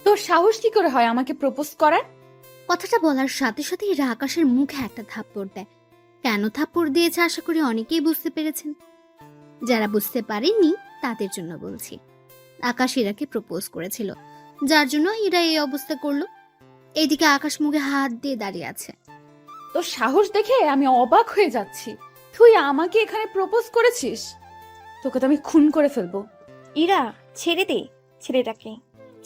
তোর সাহস কি করে হয় আমাকে প্রপোজ করার? কথাটা বলার সাথে সাথে ইরা আকাশের মুখে একটা থাপ্পড় দেয়। কেন থাপ্পড় দিয়েছে আশা করি অনেকেই বুঝতে পেরেছেন। যারা বুঝতে পারেননি তাদের জন্য বলছি। আকাশ ইরাকে প্রপোজ করেছিল, যার জন্য ইরা এই অবস্থা করলো। এইদিকে আকাশ মুখে হাত দিয়ে দাঁড়িয়ে আছে। তোর সাহস দেখে আমি অবাক হয়ে যাচ্ছি। তুই আমাকে এখানে প্রপোজ করেছিস? তোকে তো আমি খুন করে ফেলবো। ইরা, ছেড়ে দে ছেলেটাকে।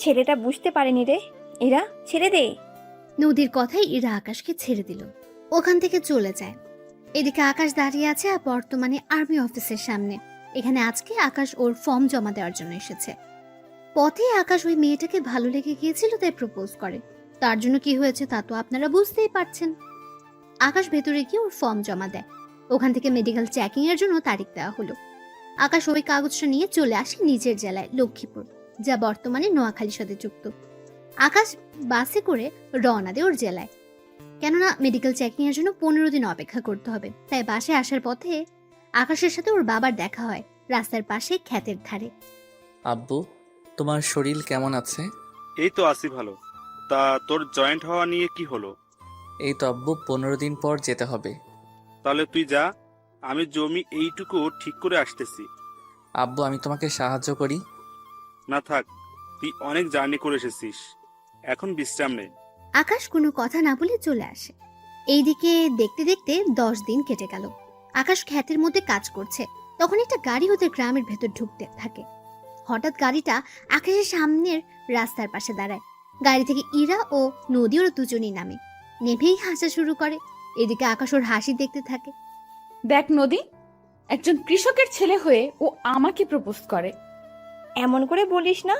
ছেলেটা বুঝতে পারেনি রে। ইরা, ছেড়ে দে। নদীর কথাই ইরা আকাশকে ছেড়ে দিল, ওখান থেকে চলে যায়। এদিকে আকাশ দাঁড়িয়ে আছে বর্তমানে আর্মি অফিসের সামনে। এখানে আজকে আকাশ ওর ফর্ম জমা দেওয়ার জন্য এসেছে। পথে আকাশ ওই মেয়েটাকে ভালো লেগে গিয়েছিল, তাই প্রপোজ করে। তার জন্য কি হয়েছে তা তো আপনারা বুঝতেই পারছেন। আকাশ ভেতরে গিয়ে ওর ফর্ম জমা দেয়। ওখান থেকে মেডিকেল চেকিং এর জন্য তারিখ দেওয়া হলো। আকাশ ওই কাগজটা নিয়ে চলে আসে নিজের জেলায় লক্ষ্মীপুর, যা বর্তমানে নোয়াখালীর সাথে যুক্ত। আকাশ বাসে করে রওনা দেয় ওর জেলায়, কেননা মেডিকেল চেকিং এর জন্য 15 দিন অপেক্ষা করতে হবে। তাই বাসে আসার পথে আকাশের সাথে ওর বাবার দেখা হয় রাস্তার পাশে ক্ষেতের ধারে। আব্বু, তোমার শরীর কেমন আছে? এই তো আছি ভালো। তা তোর জয়েন্ট হওয়া নিয়ে কি হলো? এই তো আব্বু, 15 দিন পর যেতে হবে। তাহলে তুই যা, আমি জমি এইটুকু ঠিক করে আসতেছি। আব্বু, আমি তোমাকে সাহায্য করি। না থাক, তুই অনেক জার্নি করে এসেছিস, এখন বিশ্রাম নে। আকাশ কোনো কথা না বলে চলে আসে। এইদিকে দেখতে দেখতে 10 দিন কেটে গেল। আকাশ ক্ষেতের মধ্যে কাজ করছে, তখন একটা গাড়ি ওদের গ্রামের ভেতর ঢুকতে থাকে। হঠাৎ গাড়িটা আকাশের সামনের রাস্তার পাশে দাঁড়ায়। গাড়ি থেকে ইরা ও নদী ওরা দুজনেই নামে, নেমেই হাসা শুরু করে। এদিকে আকাশ ওর হাসি দেখতে থাকে। দেখ নদী, একজন কৃষকের ছেলে হয়ে ও আমাকে প্রপোজ করে। এমন করে বলিস না।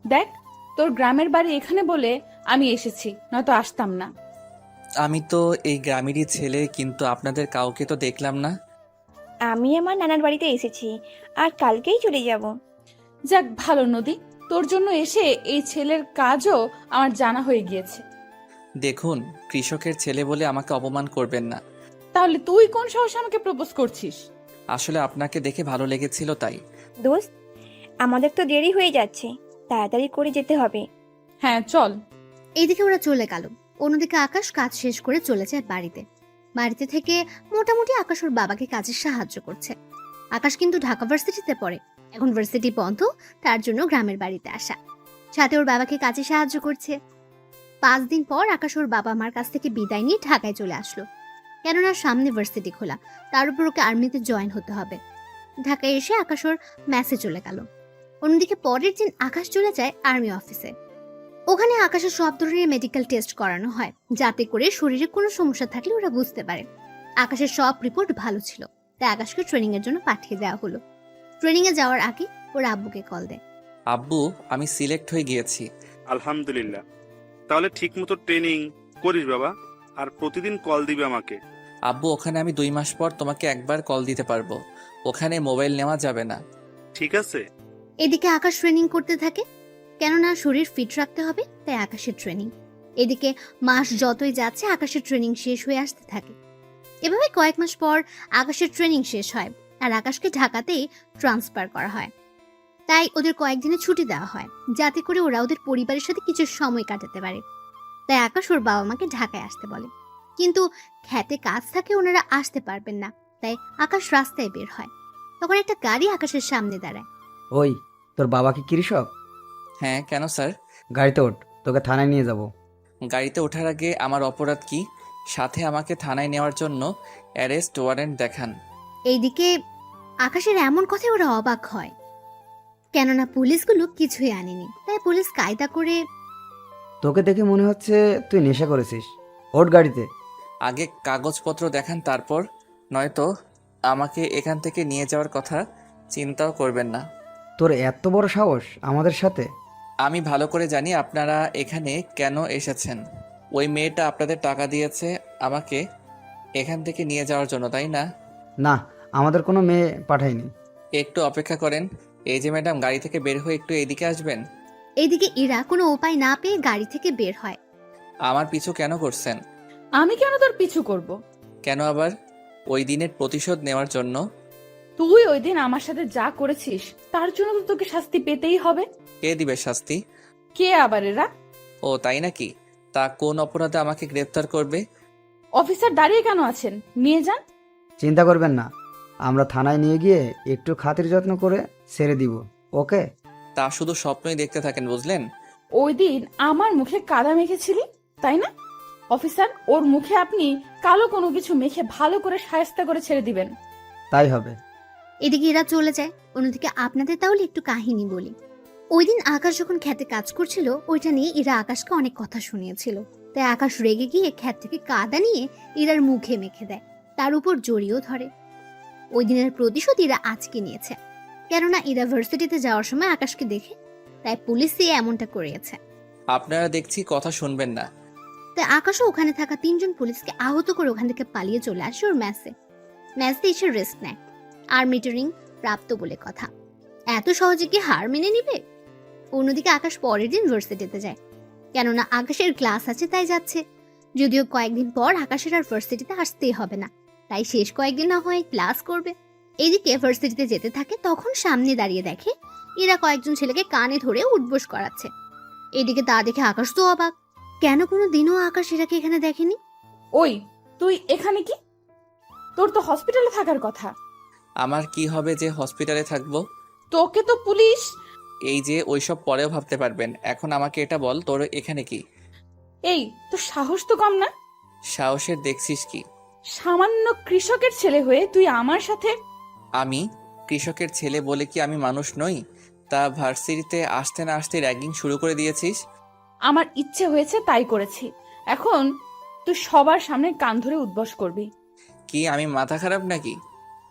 দেখ, তোর গ্রামের বাড়ি এখানে বলে আমি এসেছি, নয়তো আসতাম না। আমি তো এই গ্রামেরই ছেলে, কিন্তু আপনাদের কাউকে তো দেখলাম না। আমি আমার নানার বাড়িতে এসেছি, আর কালকেই চলে যাব। যাক ভালো নদী, তোর জন্য এসে এই ছেলের কাজও আমার জানা হয়ে গিয়েছে। দেখুন, কৃষকের ছেলে বলে আমাকে অপমান করবেন না। তাহলে তুই কোন সাহসে আমাকে প্রপোজ করছিস? আসলে আপনাকে দেখে ভালো লেগেছিল তাই। দোস্ত, আমাদের তো দেরি হয়ে যাচ্ছে, তাড়াতাড়ি করে যেতে হবে। হ্যাঁ চল। এইদিকে ওরা চলে গেল। অন্যদিকে আকাশ কাজ শেষ করে চলে যায় বাড়িতে। বাড়িতে থেকে মোটামুটি আকাশ ওর বাবাকে কাজে সাহায্য করছে। আকাশ কিন্তু ঢাকা ভার্সিটিতে পড়ে, এখন ভার্সিটি বন্ধ, তার জন্য গ্রামের বাড়িতে আসা। সাথে ওর বাবাকে কাজে সাহায্য করছে। 5 দিন পর আকাশ ওর বাবা মার কাছ থেকে বিদায় নিয়ে ঢাকায় চলে আসলো, কেননা সামনে ভার্সিটি খোলা, তার উপর ওকে আর্মিতে জয়েন হতে হবে। ঢাকায় এসে আকাশ ওর ম্যাসে চলে গেল। অন্যদিকে পরের দিন আকাশ চলে যায় আর্মি অফিসে। ওখানে আকাশের সব ধরনের মেডিকেল টেস্ট করানো হয়, যাতে করে শরীরে কোনো সমস্যা থাকলে ওরা বুঝতে পারে। আকাশের সব রিপোর্ট ভালো ছিল, তাই আকাশকে ট্রেনিং এর জন্য পাঠিয়ে দেওয়া হলো। ট্রেনিং এ যাওয়ার আগে ওর আব্বুকে কল দেয়। আব্বু, আমি সিলেক্ট হয়ে গিয়েছি। আলহামদুলিল্লাহ। তাহলে ঠিক মতো ট্রেনিং করিস বাবা, আর প্রতিদিন কল দিবে আমাকে। আব্বু, ওখানে আমি 2 মাস পর তোমাকে একবার কল দিতে পারবো। ওখানে মোবাইল নেওয়া যাবে না। ঠিক আছে। এদিকে আকাশ ট্রেনিং করতে থাকে, কেননা শরীর ফিট রাখতে হবে, তাই আকাশের ট্রেনিং। এদিকে মাস যতই যাচ্ছে আকাশের ট্রেনিং শেষ হয়ে আসতে থাকে। এভাবে কয়েক মাস পর আকাশের ট্রেনিং শেষ হয়, আর আকাশকে ঢাকাতেই ট্রান্সফার করা হয়। তাই ওদের কয়েকদিনের ছুটি দেওয়া হয়, যাতে করে ওরা ওদের পরিবারের সাথে কিছু সময় কাটাতে পারে। তাই আকাশ ওর বাবা মাকে ঢাকায় আসতে বলে, কিন্তু খেতে কাজ থাকে, ওনারা আসতে পারবেন না। তাই আকাশ রাস্তায় বের হয়। তখন একটা গাড়ি আকাশের সামনে দাঁড়ায়। ওই, তোর বাবা কি কৃষক? হ্যাঁ, কেন স্যার? গাড়িতে ওঠ, তোকে থানায় নিয়ে যাব। গাড়িতে ওঠার আগে আমার অপরাধ কি? সাথে আমাকে থানায় নেওয়ার জন্য অ্যারেস্ট ওয়ারেন্ট দেখান। এইদিকে আকাশের এমন কথায় ওরা অবাক হয়, কেননা পুলিশগুলো কিছুই আনেনি। তাই পুলিশ কায়দা করে, তোকে দেখে মনে হচ্ছে তুই নেশা করেছিস, ওঠ গাড়িতে। আগে কাগজপত্র দেখান, তারপর নয়তো আমাকে এখান থেকে নিয়ে যাওয়ার কথা চিন্তাও করবেন না। তোর এত বড় সাহস আমাদের সাথে? আমি ভালো করে জানি আপনারা এখানে কেন এসেছেন। ওই মেয়েটা আপনাদের টাকা দিয়েছে আমাকে এখান থেকে নিয়ে যাওয়ার জন্য, তাই না? না, আমাদের কোনো মেয়ে পাঠায়নি। একটু অপেক্ষা করেন। এই যে ম্যাডাম, গাড়ি থেকে বের হয়ে একটু এইদিকে আসবেন। এইদিকে ইরা কোনো উপায় না পেয়ে গাড়ি থেকে বের হয়। আমার পিছু কেন করছেন? আমি কেন তোর পিছু করব? কেন আবার? ওই দিনের প্রতিশোধ নেওয়ার জন্য। তুই ওই দিন আমার সাথে যা করেছিস তার জন্য তো তোকে শাস্তি পেতেই হবে। কে দিবে শাস্তি? কে আবার এরা? ও তাই নাকি? তা কোন অপরাধে আমাকে গ্রেফতার করবে? অফিসার দাঁড়িয়ে কেন আছেন? নিয়ে যান। চিন্তা করবেন না, আমরা থানায় নিয়ে গিয়ে একটু খাতির যত্ন করে ছেড়ে দিব। ওকে? তা শুধু স্বপ্নই দেখতে থাকেন, বুঝলেন? ওই দিন আমার মুখে কাদা মেখেছিলি, তাই না? অফিসার, ওর মুখে আপনি কালো কোনো কিছু মেখে ভালো করে শায়েস্তা করে ছেড়ে দিবেন। তাই হবে। এদিকে এরা চলে যায়। অন্যদিকে আপনাদের তাহলে একটু কাহিনী বলি। ওই দিন আকাশ যখন খেতে কাজ করছিল, ওইটা নিয়ে এরা আকাশকে অনেক কথা শুনিয়েছিল। তাই আকাশ রেগে গিয়ে ক্ষেত থেকে কাদা নিয়ে ইরার মুখে মেখে দেয়, তার উপর জড়িয়েও ধরে। ওই দিনের প্রতিশোধ ইরা আজকে নিয়েছে, কেননা ইরা ভার্সিটিতে যাওয়ার সময় আকাশকে দেখে, তাই পুলিশ দিয়ে এমনটা করিয়েছে। আপনারা দেখছি কথা শুনবেন না। তাই আকাশও ওখানে থাকা 3জন পুলিশকে আহত করে ওখান থেকে পালিয়ে চলে আসে ওর ম্যাচে এসে রেস্ট নেয়। আর মিটারিং প্রাপ্ত বলে কথা, এত সহজে কি হার মেনে নিবে? অন্যদিকে আকাশ পরের দিন ভার্সিটিতে যায়, কেননা আকাশের ক্লাস আছে তাই যাচ্ছে। যদিও কয়েকদিন পর আকাশের আর ভার্সিটিতে আসতেই হবে না, তাই শেষ কয়েকদিন না হয় ক্লাস করবে। এদিকে ভার্সিটিতে যেতে থাকে, তখন সামনে দাঁড়িয়ে দেখে এরা কয়েকজন ছেলেকে কানে ধরে উঠবোস করাচ্ছে। এদিকে তা দেখে আকাশ তো অবাক, কেন কোনো দিনও আকাশ এরাকে এখানে দেখেনি। ওই, তুই এখানে কি? তোর তো হসপিটালে থাকার কথা। আমার কি হবে যে হসপিটালে থাকবো? তোকে তো পুলিশ। এই যে ওইসব পরেও ভাবতে পারবেন, এখন আমাকে এটা বল, তোর এখানে কি? এই, তোর সাহস তো কম না? সাহসের দেখছিস কি? সামান্য কৃষকের ছেলে হয়ে তুই আমার সাথে? আমি কৃষকের ছেলে বলে কি আমি মানুষ নই? তা ভার্সিটিতে আসতে না আসতে র্যাগিং শুরু করে দিয়েছিস। আমার ইচ্ছে হয়েছে তাই করেছি, এখন তুই সবার সামনে কান ধরে উদ্বস করবি। কি আমি মাথা খারাপ নাকি?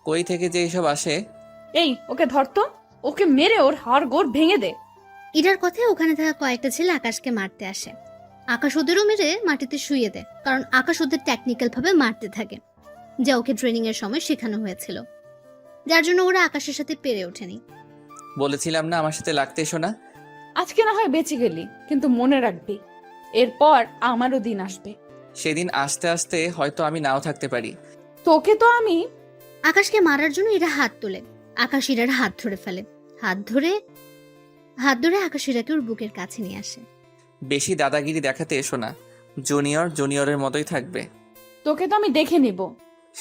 কই থেকে যে এইসব আসে? এই, ওকে ধরতো, ওকে মেরে ওর হাড় গোড় ভেঙে দে। ইরার কথায় ওখানে থাকা কয়েকটা ছেলে আকাশকে মারতে আসে। আকাশ ওদেরও মেরে মাটিতে শুইয়ে দেয়, কারণ আকাশ ওদের টেকনিক্যাল ভাবে মারতে থাকে, যা ওকে ট্রেনিং এর সময় শেখানো হয়েছিল, যার জন্য ওরা আকাশের সাথে পেরে ওঠেনি। বলেছিলাম না আমার সাথে লাগতে এসো না। আজকে না হয় বেঁচে গেলি, কিন্তু মনে রাখবি এরপর আমারও দিন আসবে। সেদিন আসতে আসতে হয়তো আমি নাও থাকতে পারি। তোকে তো আমি। আকাশকে মারার জন্য এরা হাত তোলে, আকাশ ইরার হাত ধরে ফেলে। হাত ধরে আকাশ ইরাকে ওর বুকের কাছে নিয়ে আসে। বেশি দাদাগিরি দেখাতে এসো না, জুনিয়রের মতোই থাকবে। তোকে তো আমি দেখে নিব।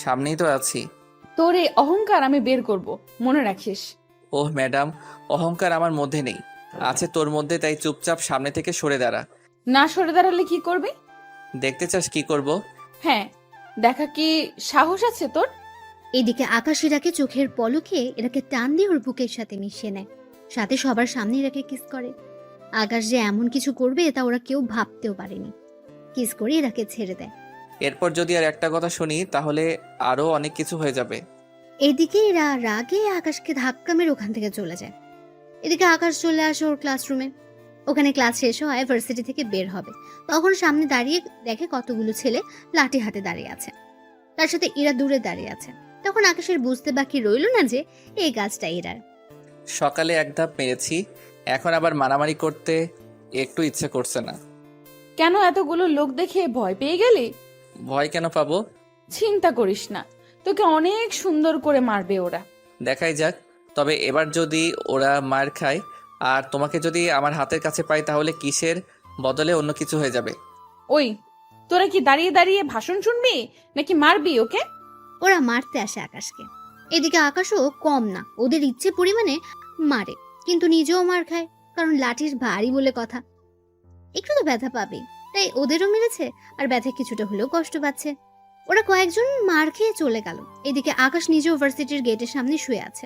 সামনেই তো আছি। তোর এই অহংকার আমি বের করব, মনে রাখিস। ওহ ম্যাডাম, অহংকার আমার মধ্যে নেই, আছে তোর মধ্যে, তাই চুপচাপ সামনে থেকে সরে দাঁড়া। না সরে দাঁড়ালে কি করবি? দেখতে চাস কি করব? হ্যাঁ, দেখা কি সাহস আছে তোর? এদিকে আকাশ ইরাকে চোখের পলকে এরাকে টান দিয়ে ওর বুকের সাথে মিশিয়ে নেয়, সাথে সবার সামনে এরাকে কিস করে। আকাশ যে এমন কিছু করবে তা ওরা কেউ ভাবতেও পারেনি। কিস করে এরাকে ছেড়ে দেয়। এরপর যদি আর একটা কথা শুনি তাহলে আরো অনেক কিছু হয়ে যাবে। এদিকে এরা রাগে আকাশকে ধাক্কা মেরে ওখান থেকে চলে যায়। এদিকে আকাশ চলে আসে ওর ক্লাসরুমে। ওখানে ক্লাস শেষ হয়, ভার্সিটি থেকে বের হবে, তখন সামনে দাঁড়িয়ে দেখে কতগুলো ছেলে লাঠি হাতে দাঁড়িয়ে আছে, তার সাথে ইরা দূরে দাঁড়িয়ে আছে। তখন আকাশের বুঝতে বাকি রইল না যে এই কাজটা ইরার। সকালে এক ধাপ মেরেছি, এখন আবার মারামারি করতে একটু ইচ্ছে করছে না। কেন এতগুলো লোক দেখে ভয় পেয়ে গেলি? ভয় কেন পাবো? চিন্তা করিস না, তোকে অনেক সুন্দর করে মারবে ওরা। দেখাই যাক। তবে এবার যদি ওরা মার খায় আর তোমাকে যদি আমার হাতের কাছে পাই তাহলে কিসের বদলে অন্য কিছু হয়ে যাবে। ওই, তোরা কি দাঁড়িয়ে দাঁড়িয়ে ভাষণ শুনবি নাকি মারবি ওকে? ওরা মারতে আসে আকাশকে। এদিকে আকাশও কম না, ওদের ইচ্ছে পরিমাণে মারে, কিন্তু নিজেও মার খায়, কারণ লাঠির ভারী বলে কথা, একটু তো ব্যথা পাবে, তাই ওদেরও মেরেছে আর ব্যথা কিছুটা হলেও কষ্ট পাচ্ছে। ওরা কয়েকজন মার খেয়ে চলে গেল। এদিকে আকাশ নিজেও ভার্সিটির গেটের সামনে শুয়ে আছে,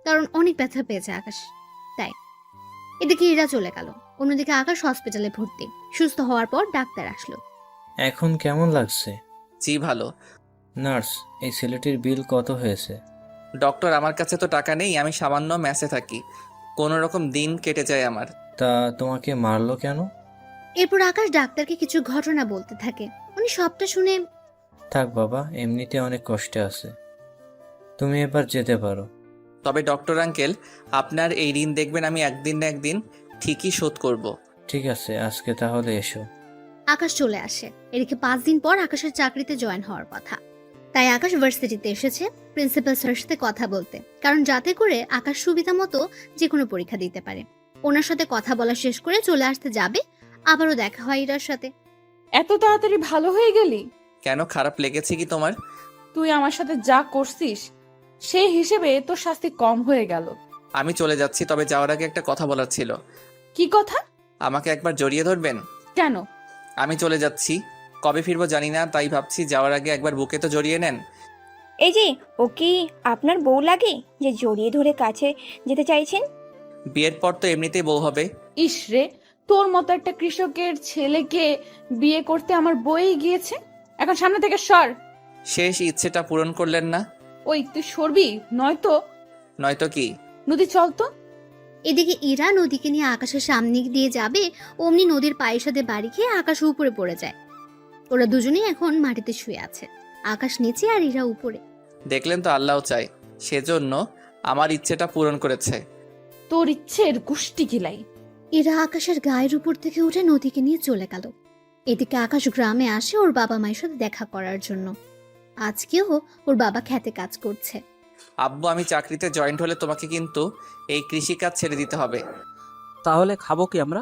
কারণ অনেক ব্যথা পেয়েছে আকাশ, তাই। এদিকে এরা চলে গেল। অন্যদিকে আকাশ হসপিটালে ভর্তি। সুস্থ হওয়ার পর ডাক্তার আসলো। এখন কেমন লাগছে? জি ভালো। নার্স, এই ছেলেটির বিল কত হয়েছে? ডক্টর, আমার কাছে তো টাকা নেই, আমি সামান্য ম্যাচে থাকি, কোনো রকম দিন কেটে যায় আমার। তা তোমাকে মারলো কেন? এরপর আকাশ ডাক্তারকে কিছু ঘটনা বলতে থাকে। উনি সবটা শুনে, থাক বাবা, এমনিতে অনেক কষ্টে আছে, তুমি এবার যেতে পারো। তবে ডক্টর আঙ্কেল, আপনার এই ঋণ দেখবেন আমি একদিন না একদিন ঠিকই শোধ করব। ঠিক আছে, আজকে তাহলে এসো। আকাশ চলে আসে। এদিকে 5 দিন পর আকাশের চাকরিতে জয়েন হওয়ার কথা। তাই আকাশ ভার্সিটিতে এসেছে প্রিন্সিপাল স্যারের সাথে কথা বলতে, কারণ যাতে করে আকাশ সুবিধা মতো যে কোনো পরীক্ষা দিতে পারে। ওনার সাথে কথা বলা শেষ করে চলে আসতে যাবে, আবারও দেখা হয় ইরার সাথে। এত তাড়াতাড়ি ভালো হয়ে গেলি? কেন, খারাপ লেগেছে কি তোমার? তুই আমার সাথে যা করছিস সেই হিসেবে তোর শাস্তি কম হয়ে গেল। আমি চলে যাচ্ছি, তবে যাওয়ার আগে একটা কথা বলার ছিল। কি কথা? আমাকে একবার জড়িয়ে ধরবেন? কেন? আমি চলে যাচ্ছি, কবে ফিরবো জানি না, তাই ভাবছি যাওয়ার আগে একবার বুকে তো জড়িয়ে নেন। এই যে, ও কি আপনার বউ লাগে যে জড়িয়ে ধরে কাছে যেতে চাইছেন? বিয়ের পর তো এমনিতেই বউ হবে। ইস রে, তোর মতো একটা কৃষকের ছেলেকে বিয়ে করতে আমার বই গিয়েছে। এখন সামনে থেকে সর। শেষ ইচ্ছেটা পূরণ করলেন না? ওই তুই সরবি, নয়তো নয়তো কি? নদী চল তো। এদিকে ইরা নদীকে নিয়ে আকাশের সামনে দিয়ে যাবে, অমনি নদীর পায়ের সাথে বাড়ি খেয়ে আকাশ উপরে পড়ে যায়। ওরা দুজনেই এখন মাটিতে শুয়ে আছে, আকাশ নিচে আর ইরা উপরে। দেখলেন তো, আল্লাহ চাই, সেজন্য আমার ইচ্ছেটা পূরণ করেছে। তোর ইচ্ছের গুষ্টি গিলাই। ইরা আকাশের গায়ের উপর থেকে উঠে নদীকে নিয়ে চলে গেল। এদিকে আকাশ গ্রামে আসে ওর বাবা মায়ের সাথে দেখা করার জন্য। আজকেও ওর বাবা খেতে কাজ করছে। আব্বু, আমি চাকরিতে জয়েন্ট হলে তোমাকে কিন্তু এই কৃষিকাজ ছেড়ে দিতে হবে। তাহলে খাবো কি আমরা?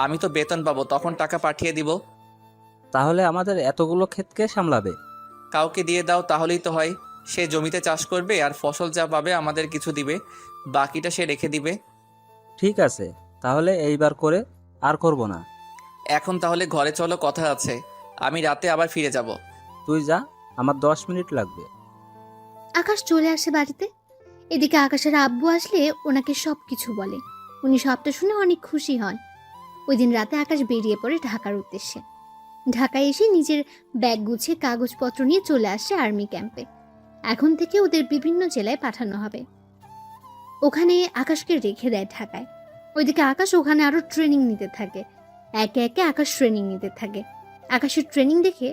আমি তো বেতন পাবো, তখন টাকা পাঠিয়ে দিব। তাহলে আমাদের এতগুলো ক্ষেত কে সামলাবে? কাউকে দিয়ে দাও, তাহলেই তো হয়। সে জমিতে চাষ করবে আর ফসল যা পাবে আমাদের কিছু দিবে, বাকিটা সে রেখে দিবে। ঠিক আছে, তাহলে এইবার করে আর করব না। এখন তাহলে ঘরে চলো, কথা আছে। আমি রাতে আবার ফিরে যাব। তুই যা, আমার 10 মিনিট লাগবে। আকাশ চলে আসে বাড়িতে। এদিকে আকাশের আব্বু আসলে ওনাকে সবকিছু বলে। উনি সবটা শুনে অনেক খুশি হন। ওই দিন রাতে আকাশ বেরিয়ে পড়ে ঢাকার উদ্দেশ্যে। ঢাকায় এসে নিজের ব্যাগ গুছিয়ে কাগজপত্র নিয়ে চলে আসে আর্মি ক্যাম্পে। এখন থেকে ওদের বিভিন্ন জেলায় পাঠানো হবে। ওখানে আকাশকে রেখে দেয় ঢাকায়। ওইদিকে আকাশ ওখানে আরো ট্রেনিং নিতে থাকে। একে একে আকাশ ট্রেনিং নিতে থাকে। আকাশের ট্রেনিং দেখে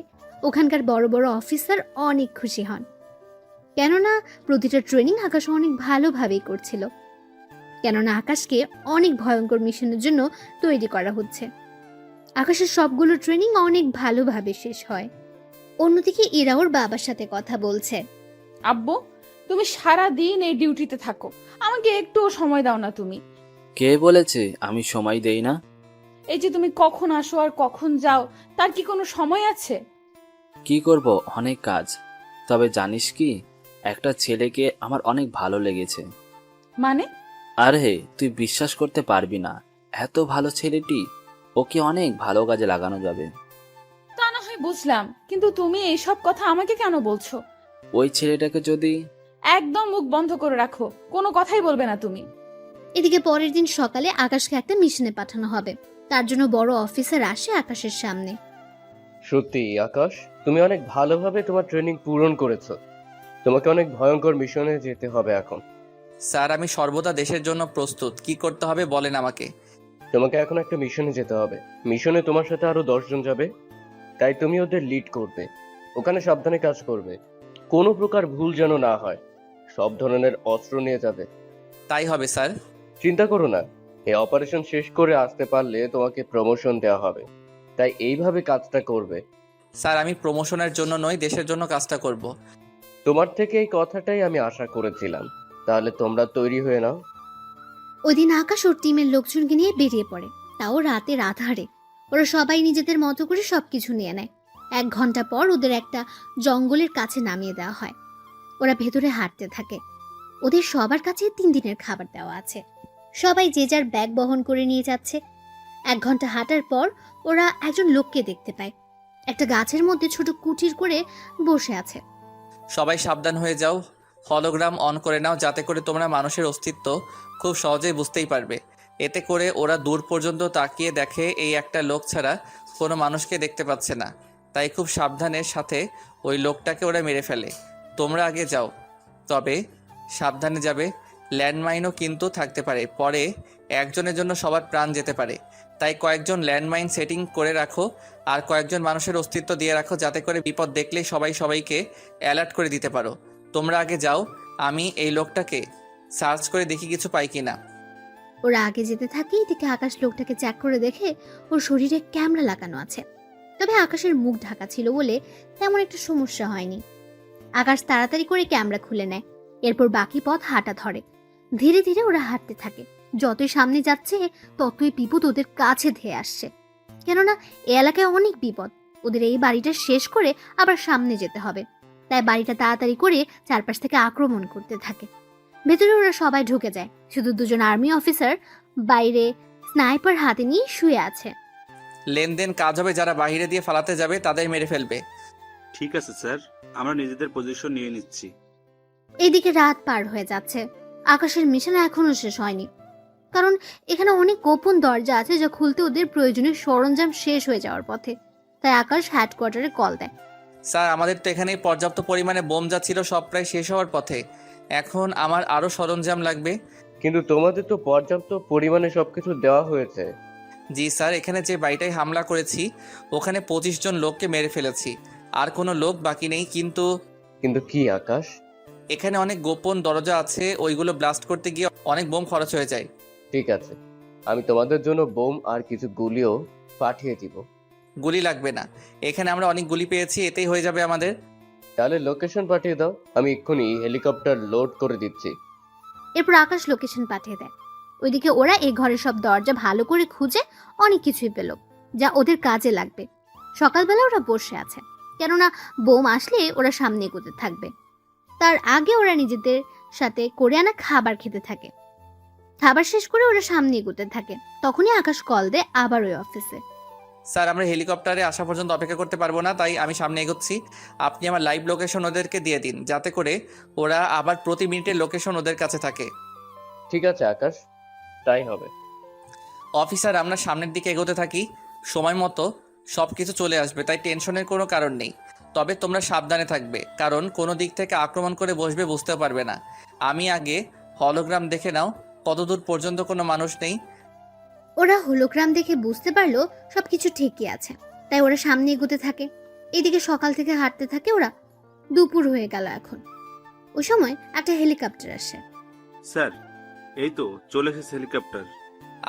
ওখানকার বড় বড় অফিসার অনেক খুশি হন, কেননা প্রতিটা ট্রেনিং আকাশ অনেক ভালোভাবেই করছিল। কেননা আকাশকে অনেক ভয়ঙ্কর মিশনের জন্য তৈরি করা হচ্ছে। আকাশের সবগুলো ট্রেনিং অনেক ভালোভাবে শেষ হয়। অন্যদিকে ইরা ওর বাবার সাথে কথা বলছে। আব্বু, তুমি সারা দিন এই ডিউটিতে থাকো, আমাকে একটুও সময় দাও না তুমি? কে বলেছে আমি সময় দেই না? এই যে তুমি কখন আসো আর কখন যাও, তার কি কোনো সময় আছে? কি করব, অনেক কাজ। তবে জানিস কি, একটা ছেলেকে আমার অনেক ভালো লেগেছে। মানে? আরে তুই বিশ্বাস করতে পারবি না, এত ভালো ছেলেটি, ওকে অনেক ভালো কাজে লাগানো যাবে। তা না হয় বুঝলাম, কিন্তু তুমি এইসব কথা আমাকে কেন বলছো? ওই ছেলেটাকে যদি... একদম মুখ বন্ধ করে রাখো, কোনো কথাই বলবে না তুমি। এদিকে পরের দিন সকালে আকাশকে একটা মিশনে পাঠানো হবে। তার জন্য বড় অফিসার আসে আকাশের সামনে। সত্যি আকাশ, তুমি অনেক ভালোভাবে তোমার ট্রেনিং পূরণ করেছো। তোমাকে অনেক ভয়ঙ্কর মিশনে যেতে হবে এখন। স্যার, আমি সর্বদা দেশের জন্য প্রস্তুত। কি করতে হবে বলেন আমাকে। তোমাকে এখন একটা মিশনে যেতে হবে। মিশনে তোমার সাথে আরো 10 জন যাবে, তাই তুমি ওদের লিড করবে। ওখানে সাবধানে কাজ করবে, কোনো প্রকার ভুল যেন না হয়। সব ধরনের অস্ত্র নিয়ে যাবে। তাই হবে স্যার। চিন্তা করো না, এই অপারেশন শেষ করে আসতে পারলে তোমাকে প্রমোশন দেওয়া হবে, তাই এইভাবে কাজটা করবে। স্যার, আমি প্রমোশনের জন্য নয়, দেশের জন্য কাজটা করব। তোমার থেকে এই কথাটাই আমি আশা করেছিলাম। তাহলে তোমরা তৈরি হয়ে নাও। ওই দিন আকাশ ওর টিমের লোকজনকে নিয়ে বেরিয়ে পড়ে, তাও রাতের আধারে। ওরা সবাই নিজেদের মতো করে সবকিছু নিয়ে নেয়। 1 ঘন্টা পর ওদের একটা জঙ্গলের কাছে নামিয়ে দেওয়া হয়। ওরা ভেতরে হাঁটতে থাকে। ওদের সবার কাছে 3 দিনের খাবার দেওয়া আছে। সবাই যে যার ব্যাগ বহন করে নিয়ে যাচ্ছে। 1 ঘন্টা হাঁটার পর ওরা একজন লোককে দেখতে পায়। একটা গাছের মধ্যে ছোট কুটির করে বসে আছে। সবাই সাবধান হয়ে যাও, হলোগ্রাম অন করে নাও, যাতে করে তোমরা মানুষের অস্তিত্ব খুব সহজেই বুঝতেই পারবে। এতে করে ওরা দূর পর্যন্ত তাকিয়ে দেখে এই একটা লোক ছাড়া কোনো মানুষকে দেখতে পাচ্ছে না, তাই খুব সাবধানের সাথে ওই লোকটাকে ওরা মেরে ফেলে। তোমরা আগে যাও, তবে সাবধানে যাবে। ল্যান্ডমাইনও কিন্তু থাকতে পারে, পরে একজনের জন্য সবার প্রাণ যেতে পারে। তাই কয়েকজন ল্যান্ডমাইন সেটিং করে রাখো আর কয়েকজন মানুষের অস্তিত্ব দিয়ে রাখো, যাতে করে বিপদ দেখলেই সবাই সবাইকে অ্যালার্ট করে দিতে পারো। তোমরা আগে যাও, আমি এই লোকটাকে সার্চ করে দেখি কিছু পাই কিনা। ওরা আগে যেতে থাকে। এদিকে আকাশ লোকটাকে চেক করে দেখে ওর শরীরে ক্যামেরা লাগানো আছে। তবে আকাশের মুখ ঢাকা ছিল বলে তেমন একটা সমস্যা হয়নি। আকাশ তাড়াতাড়ি করে ক্যামেরা খুলে নেয়। এরপর বাকি পথ হাঁটা ধরে। ধীরে ধীরে ওরা হাঁটতে থাকে। যতই সামনে যাচ্ছে ততই বিপদ ওদের কাছে ধেয়ে আসছে। কেননা এ এলাকায় অনেক বিপদ। ওদের এই বাড়িটা শেষ করে আবার সামনে যেতে হবে। তাই বাড়িটা তাড়াতাড়ি করে চারপাশ থেকে আক্রমণ করতে থাকে। ভেতরে ওরা সবাই ঢুকে যায়। শুধু দুজন আর্মি অফিসার বাইরে স্নাইপার হাতে নিয়ে শুয়ে আছে। লেনদেন কাজ হবে, যারা বাইরে দিয়ে ফালাতে যাবে তাদের মেরে ফেলবে। ঠিক আছে স্যার, আমরা নিজেদের পজিশন নিয়ে নিচ্ছি। এদিকে রাত পার হয়ে যাচ্ছে। আকাশের মিশন এখনো শেষ হয়নি, কারণ এখানে অনেক গোপন দরজা আছে যা খুলতে ওদের প্রয়োজনীয় সরঞ্জাম শেষ হয়ে যাওয়ার পথে। তাই আকাশ হেডকোয়ার্টারে কল দেয়। স্যার, আমাদের তো এখানে পর্যাপ্ত পরিমাণে বোম যা ছিল সব প্রায় শেষ হওয়ার পথে। এখন আমার আরও সরঞ্জাম লাগবে। কিন্তু তোমাদের তো পর্যাপ্ত পরিমাণে সবকিছু দেওয়া হয়েছে। জি স্যার, এখানে যে বাড়িটায় হামলা করেছি ওখানে 25 জন লোককে মেরে ফেলেছি, আর কোনো লোক বাকি নেই। কিন্তু কিন্তু কি আকাশ? এখানে অনেক গোপন দরজা আছে, ওইগুলো ব্লাস্ট করতে গিয়ে অনেক বোম খরচ হয়ে যায়। ঠিক আছে, আমি তোমাদের জন্য বোম আর কিছু গুলিও পাঠিয়ে দিব। গুলি লাগবে না, এখানে আমরা অনেক গুলি পেয়েছি, এতেই হয়ে যাবে আমাদের। তাহলে লোকেশন পাঠিয়ে দাও, আমি এক্ষুনি হেলিকপ্টার লোড করে দিচ্ছি। এরপর আকাশ লোকেশন পাঠিয়ে দেয়। ওইদিকে ওরা এই ঘরের সব দরজা ভালো করে খুঁজে অনেক কিছুই পেল যা ওদের কাজে লাগবে। সকালবেলা ওরা বসে আছে, কেননা বোম আসলে ওরা সামনে এগোতে থাকবে। তার আগে ওরা নিজেদের সাথে করে আনা খাবার খেতে থাকে। খাবার শেষ করে ওরা সামনে এগোতে থাকে। তখনই আকাশ কল দেয় আবার ওই অফিসে। স্যার, আমরা হেলিকপ্টারে আসা পর্যন্ত অপেক্ষা করতে পারবো না, তাই আমি সামনে এগোচ্ছি। আপনি আমার লাইভ লোকেশন ওদেরকে দিয়ে দিন, যাতে করে ওরা আবার প্রতি মিনিটের লোকেশন ওদের কাছে থাকে। ঠিক আছে আকাশ, তাই হবে। অফিসার, আমরা সামনের দিকে এগোতে থাকি, সময় মতো সব কিছু চলে আসবে, তাই টেনশনের কোনো কারণ নেই। তবে তোমরা সাবধানে থাকবে, কারণ কোনো দিক থেকে আক্রমণ করে বসবে বুঝতে পারবে না। আমি আগে হলোগ্রাম দেখে নাও, কতদূর পর্যন্ত কোনো মানুষ নেই। ওরা হোলোগ্রাম দেখে বুঝতে পারলো সবকিছু ঠিকই আছে, তাই ওরা সামনে এগোতে থাকে। এদিকে সকাল থেকে হাঁটতে থাকে ওরা। দুপুর হয়ে গেল এখন। ওই সময় একটা হেলিকপ্টার আসে। স্যার, এই তো চলে এসেছে হেলিকপ্টার।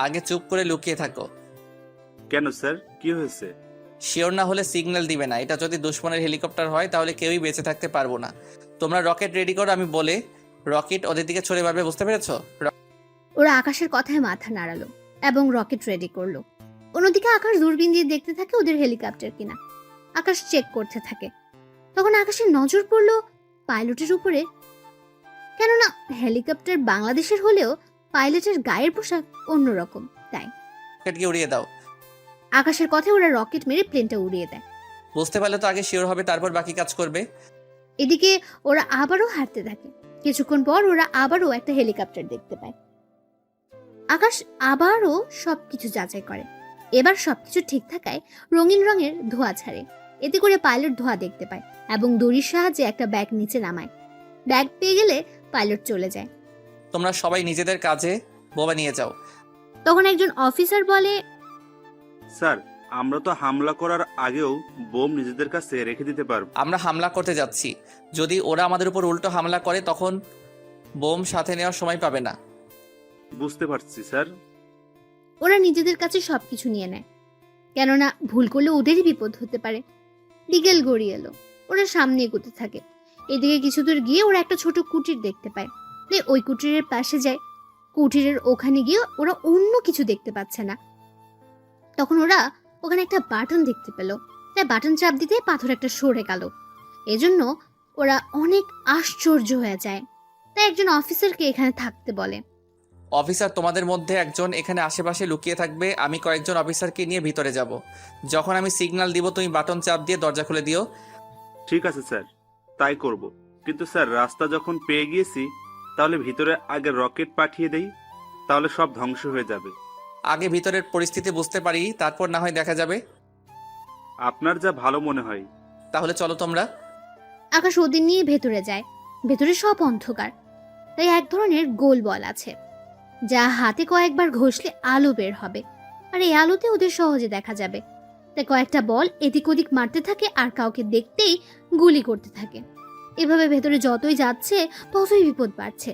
আগে চুপ করে লুকিয়ে থাকো। কেন স্যার, কি হয়েছে? শিওর না হলে সিগন্যাল দিবে না। এটা যদি দুশ্মনের হেলিকপ্টার হয় তাহলে কেউই বেঁচে থাকতে পারবো না। তোমরা রকেট রেডি করো, আমি বলে রকেট ওদের দিকে ছড়ে মারবে, বুঝতে পেরেছো? ওরা আকাশের কথায় মাথা নাড়ালো এবং রকেট রেডি করলো। অন্যদিকে আকাশ দূরবীন দিয়ে দেখতে থাকে ওদের হেলিকপ্টার কিনা। আকাশ চেক করতে থাকে। তখন আকাশের নজর পড়লো পাইলটের উপরে। কেননা হেলিকপ্টার বাংলাদেশের হলেও পাইলটের গায়ের পোশাক অন্যরকম, তাই রকেটকে উড়িয়ে দাও। আকাশের কথায় ওরা রকেট মেরে প্লেনটা উড়িয়ে দেয়। বুঝতে পারলে তো আগে শিওর হবে, তারপর বাকি কাজ করবে। এদিকে ওরা আবারও হাঁটতে থাকে। কিছুক্ষণ পর ওরা আবারও একটা হেলিকপ্টার দেখতে পায়। আকাশ আবারও সবকিছু যাচাই করে। এবার সবকিছু ঠিক থাকায় রঙিন রঙের ধোঁয়া ছাড়ে। এতে করে পাইলট ধোঁয়া দেখতে পায় এবং দড়ির সাহায্যে একটা ব্যাগ নিচে নামায়। ব্যাগ পেয়ে গেলে পাইলট চলে যায়। তোমরা সবাই নিজেদের কাজে বোমা নিয়ে যাও। তখন একজন অফিসার বলে, স্যার, আমরা তো হামলা করার আগেও বোম নিজেদের কাছে রেখে দিতে পারবো। আমরা হামলা করতে যাচ্ছি, যদি ওরা আমাদের উপর উল্টো হামলা করে তখন বোম সাথে নেওয়ার সময় পাবে না। বুঝতে পারছি স্যার। ওরা নিজেদের কাছে সবকিছু নিয়ে নেয়, কেননা ভুল করলে ওদেরই বিপদ হতে পারে। বিকেল গড়িয়ে এলো। ওরা সামনে এগোতে থাকে। এদিকে কিছু দূর গিয়ে ওরা একটা ছোট কুটির দেখতে পায়। তাই ওই কুটিরের পাশে যায়। কুটিরের ওখানে গিয়ে ওরা অন্য কিছু দেখতে পাচ্ছে না। তখন ওরা ওখানে একটা বাটন দেখতে পেল। তাই বাটন চাপ দিতে পাথর একটা সরে গেল। এজন্য ওরা অনেক আশ্চর্য হয়ে যায়। তাই একজন অফিসারকে এখানে থাকতে বলে। অফিসার, তোমাদের মধ্যে একজন এখানে আশেপাশে লুকিয়ে থাকবে, আমি কয়েকজন অফিসারকে নিয়ে ভিতরে যাব। যখন আমি সিগন্যাল দিব তুমি বাটন চাপ দিয়ে দরজা খুলে দিও। ঠিক আছে স্যার, তাই করব। কিন্তু স্যার, রাস্তা যখন পেয়ে গিয়েছি তাহলে ভিতরে আগে রকেট পাঠিয়ে দেই, তাহলে সব ধ্বংস হয়ে যাবে। আগে ভিতরের পরিস্থিতি বুঝতে পারি, তারপর না হয় দেখা যাবে। আপনার যা ভালো মনে হয়। তাহলে চলো তোমরা। আকাশ ওদের নিয়ে ভেতরে যায়। ভেতরে সব অন্ধকার। তাই এক ধরনের গোল বল আছে, যা হাতে কয়েকবার ঘষলে আলো বের হবে, আর এই আলোতে ওদের সহজে দেখা যাবে। তাই কয়েকটা বল এদিক ওদিক মারতে থাকে আর কাউকে দেখতেই গুলি করতে থাকে। এভাবে ভেতরে যতই যাচ্ছে ততই বিপদ বাড়ছে,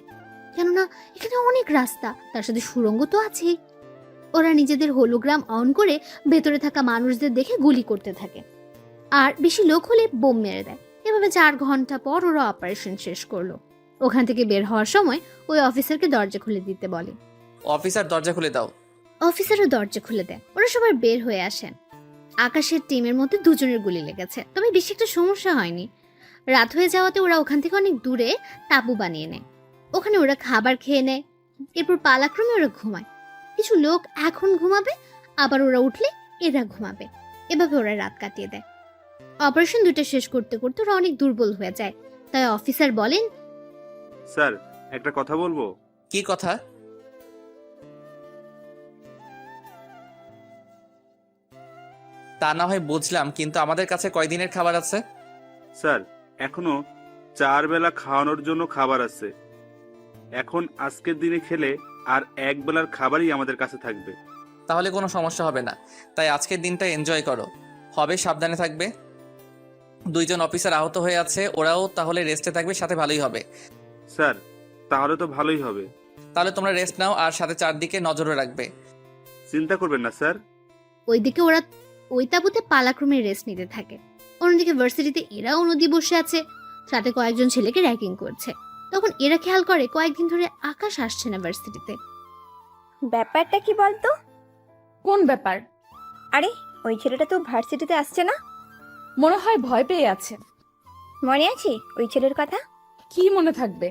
কেননা এখানে অনেক রাস্তা, তার সাথে সুড়ঙ্গ তো আছেই। ওরা নিজেদের হোলোগ্রাম অন করে ভেতরে থাকা মানুষদের দেখে গুলি করতে থাকে, আর বেশি লোক হলে বোম মেরে দেয়। এভাবে এভাবে 4 ঘন্টা পর ওরা অপারেশন শেষ করলো। ওখান থেকে বের হওয়ার সময় ওই অফিসারকে দরজা খুলে দিতে বলে। অফিসার দরজা খুলে দাও। অফিসারও দরজা খুলে দেয়। ওরা সবাই বের হয়ে আসেন। আকাশের টিমের মধ্যে 2 জনের গুলি লেগেছে, তবে বেশি একটা সমস্যা হয়নি। রাত হয়ে যাওয়াতে ওরা ওখান থেকে অনেক দূরে তাঁবু বানিয়ে নেয়। ওখানে ওরা খাবার খেয়ে নেয়। এরপর পালাক্রমে ওরা ঘুমায়। কিছু লোক এখন ঘুমাবে, আবার ওরা উঠলে এরা ঘুমাবে। এভাবে ওরা রাত কাটিয়ে দেয়। অপারেশন 2টা শেষ করতে করতে ওরা অনেক দুর্বল হয়ে যায়। তাই অফিসার বলেন, স্যার একটা কথা বলবো। কি কথা? তা না হয় বুঝলাম, কিন্তু আমাদের কাছে কয়দিনের খাবার আছে? স্যার এখনো 4 বেলা খাওয়ানোর জন্য খাবার আছে। এখন আজকের দিনে খেলে আর 1 বেলার খাবারই আমাদের কাছে থাকবে। তাহলে কোনো সমস্যা হবে না, তাই আজকের দিনটা এনজয় করো। হবে সাবধানে থাকবে। 2 জন অফিসার আহত হয়ে আছে, ওরাও তাহলে রেস্টে থাকবে, সাথে ভালোই হবে। স্যার তাহলে তো ভালোই হবে। তাহলে তোমরা রেস্ট নাও, আর সাথে চারদিকে নজরও রাখবে। চিন্তা করবেন না স্যার। ওইদিকে ওরা ওই তাঁবুতে পালাক্রমে রেস্ট নিতে থাকে। অন্যদিকে ভার্সিটিতে এরাও নদী বসে আছে, সাথে কয়েকজন ছেলেকে র্যাগিং করছে। তখন এরা খেয়াল করে কয়েকদিন ধরে আকাশ আসছে না ভার্সিটিতে। ব্যাপারটা কি বলতো? কোন ব্যাপার? আরে ওই ছেলেটা তো ভার্সিটিতে আসছে না। মনে হয় ভয় পেয়ে আছে। মনে আছে ওই ছেলের কথা? কি মনে থাকবে?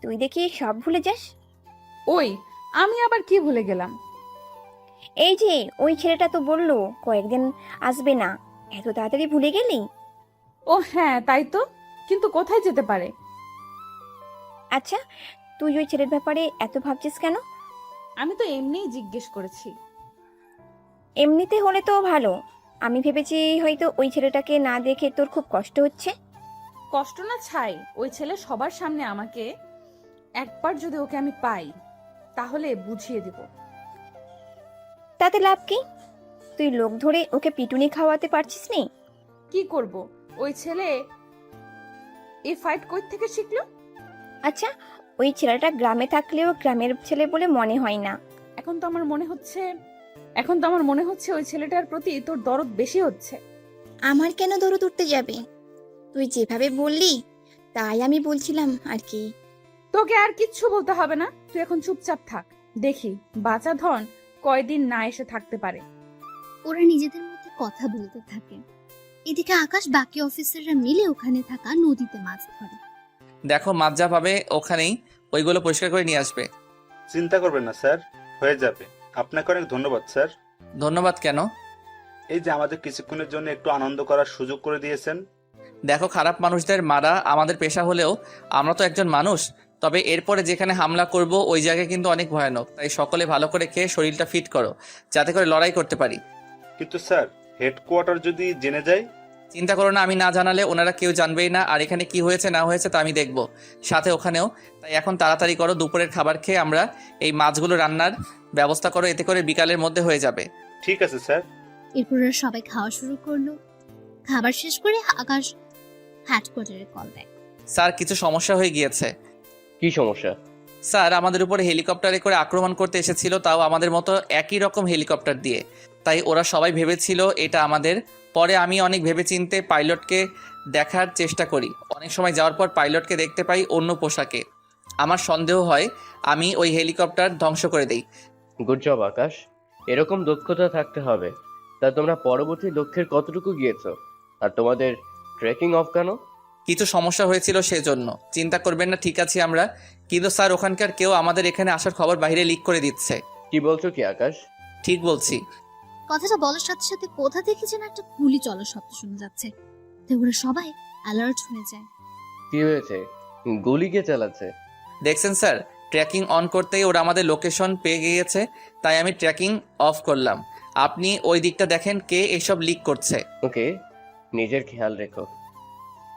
তুই দেখি সব ভুলে যাস। ওই, আমি আবার কি ভুলে গেলাম? এই যে ওই ছেলেটা তো বললো কয়েকদিন আসবে না, এত তাড়াতাড়ি ভুলে গেলি? ও হ্যাঁ, তাই তো, কিন্তু কোথায় যেতে পারে? আচ্ছা, তুই ওই ছেলের ব্যাপারে এত ভাবছিস কেন? আমি তো এমনিই জিজ্ঞেস করেছি। এমনিতে হলে তো ভালো। আমি ভেবেছি হয়তো ওই ছেলেটাকে না দেখে তোর খুব কষ্ট হচ্ছে। কষ্ট না ছাই, ওই ছেলে সবার সামনে আমাকে, একবার যদি ওকে আমি পাই তাহলে বুঝিয়ে দিব। তাতে লাভ কি? তুই লোক ধরে ওকে পিটুনি খাওয়াতে পারছিস নি? কি করব? ওই ছেলে এই ফাইট কই থেকে শিখলো? আচ্ছা, ওই ছেলেটা গ্রামে থাকলেও গ্রামের ছেলে বলে মনে হয় না। এখন তো আমার মনে হচ্ছে ওই ছেলেটার প্রতি তোর দরদ বেশি হচ্ছে। আমার কেন দরদ উঠতে যাবে? তুই যেভাবে বললি তাই আমি বলছিলাম আর কি। তোকে আর কিচ্ছু বলতে হবে না, তুই এখন চুপচাপ থাক। দেখি বাঁচা ধন কয়দিন না এসে থাকতে পারে। ওরা নিজেদের মধ্যে কথা বলতে থাকে। এদিকে আকাশ বাকি অফিসাররা মিলে ওখানে থাকা নদীতে মাছ ধরে। দেখো, মাছ যা পাবে ওখানেই ওইগুলো পরিষ্কার করে নিয়ে আসবে। চিন্তা করবেন না স্যার, হয়ে যাবে। আপনাকে অনেক ধন্যবাদ স্যার। ধন্যবাদ কেন? এই যে আমাদের কিছুক্ষণের জন্য একটু আনন্দ করার সুযোগ করে দিয়েছেন। দেখো, খারাপ মানুষদের মারা আমাদের পেশা হলেও আমরা তো একজন মানুষ। তবে এরপরে যেখানে হামলা করব ওই জায়গায় কিন্তু অনেক ভয়ানক, তাই সকলে ভালো করে খেয়ে শরীরটা ফিট করো, যাতে করে লড়াই করতে পারি। কিন্তু স্যার হেডকোয়ার্টার যদি জেনে যায়? চিন্তা করো না, আমি না জানালে ওনারা কেউ জানবেই না, আর এখানে কি হয়েছে না হয়েছে তা আমি দেখব, সাথে ওখানেও। তাই এখন তাড়াতাড়ি করো, দুপুরের খাবার খেয়ে আমরা এই মাছগুলো রান্নার ব্যবস্থা করো, এতে করে বিকালের মধ্যে হয়ে যাবে। ঠিক আছে স্যার। এরপর ওরা সবাই খাওয়া শুরু করলো। খাবার শেষ করে আকাশ হেডকোয়ার্টারে কল দেয়। স্যার, কিছু সমস্যা হয়ে গিয়েছে। কি সমস্যা? স্যার, আমাদের উপরে হেলিকপ্টারে করে আক্রমণ করতে এসেছিল, তাও আমাদের মতো একই রকম হেলিকপ্টার দিয়ে। তাই ওরা সবাই ভেবেছিল এটা আমাদের। পরে আমি অনেক ভেবেচিন্তে পাইলটকে দেখার চেষ্টা করি। অনেক সময় যাওয়ার পর পাইলটকে দেখতে পাই অন্য পোশাকে। আমার সন্দেহ হয় আমি ওই হেলিকপ্টার ধ্বংস করে দেই। গুড জব আকাশ, এরকম দক্ষতা থাকতে হবে। তা তোমরা পরবর্তী লক্ষ্যের কতটুকু গিয়েছো? আর তোমাদের ট্রেকিং অফ কেন? কিছু সমস্যা হয়েছিল সেজন্য। চিন্তা করবেন না, ঠিক আছি আমরা। কিন্তু স্যার, ওখানকার কেউ আমাদের এখানে আসার খবর বাইরে লিক করে দিচ্ছে। কি বলছো কি আকাশ? ঠিক বলছি। কথাটা বলার সাথে সাথে কোথা থেকে যেন একটা গুলি চলার শব্দ শোনা যাচ্ছে। তো ওরা সবাই অ্যালার্ট হয়ে যায়। কি হয়েছে? গুলি কে চালাচ্ছে? দেখছেন স্যার, ট্র্যাকিং অন করতেই ওরা আমাদের লোকেশন পেয়ে গিয়েছে, তাই আমি ট্র্যাকিং অফ করলাম। আপনি ওই দিকটা দেখেন কে এসব লিক করছে। ওকে, নিজের খেয়াল রেখো।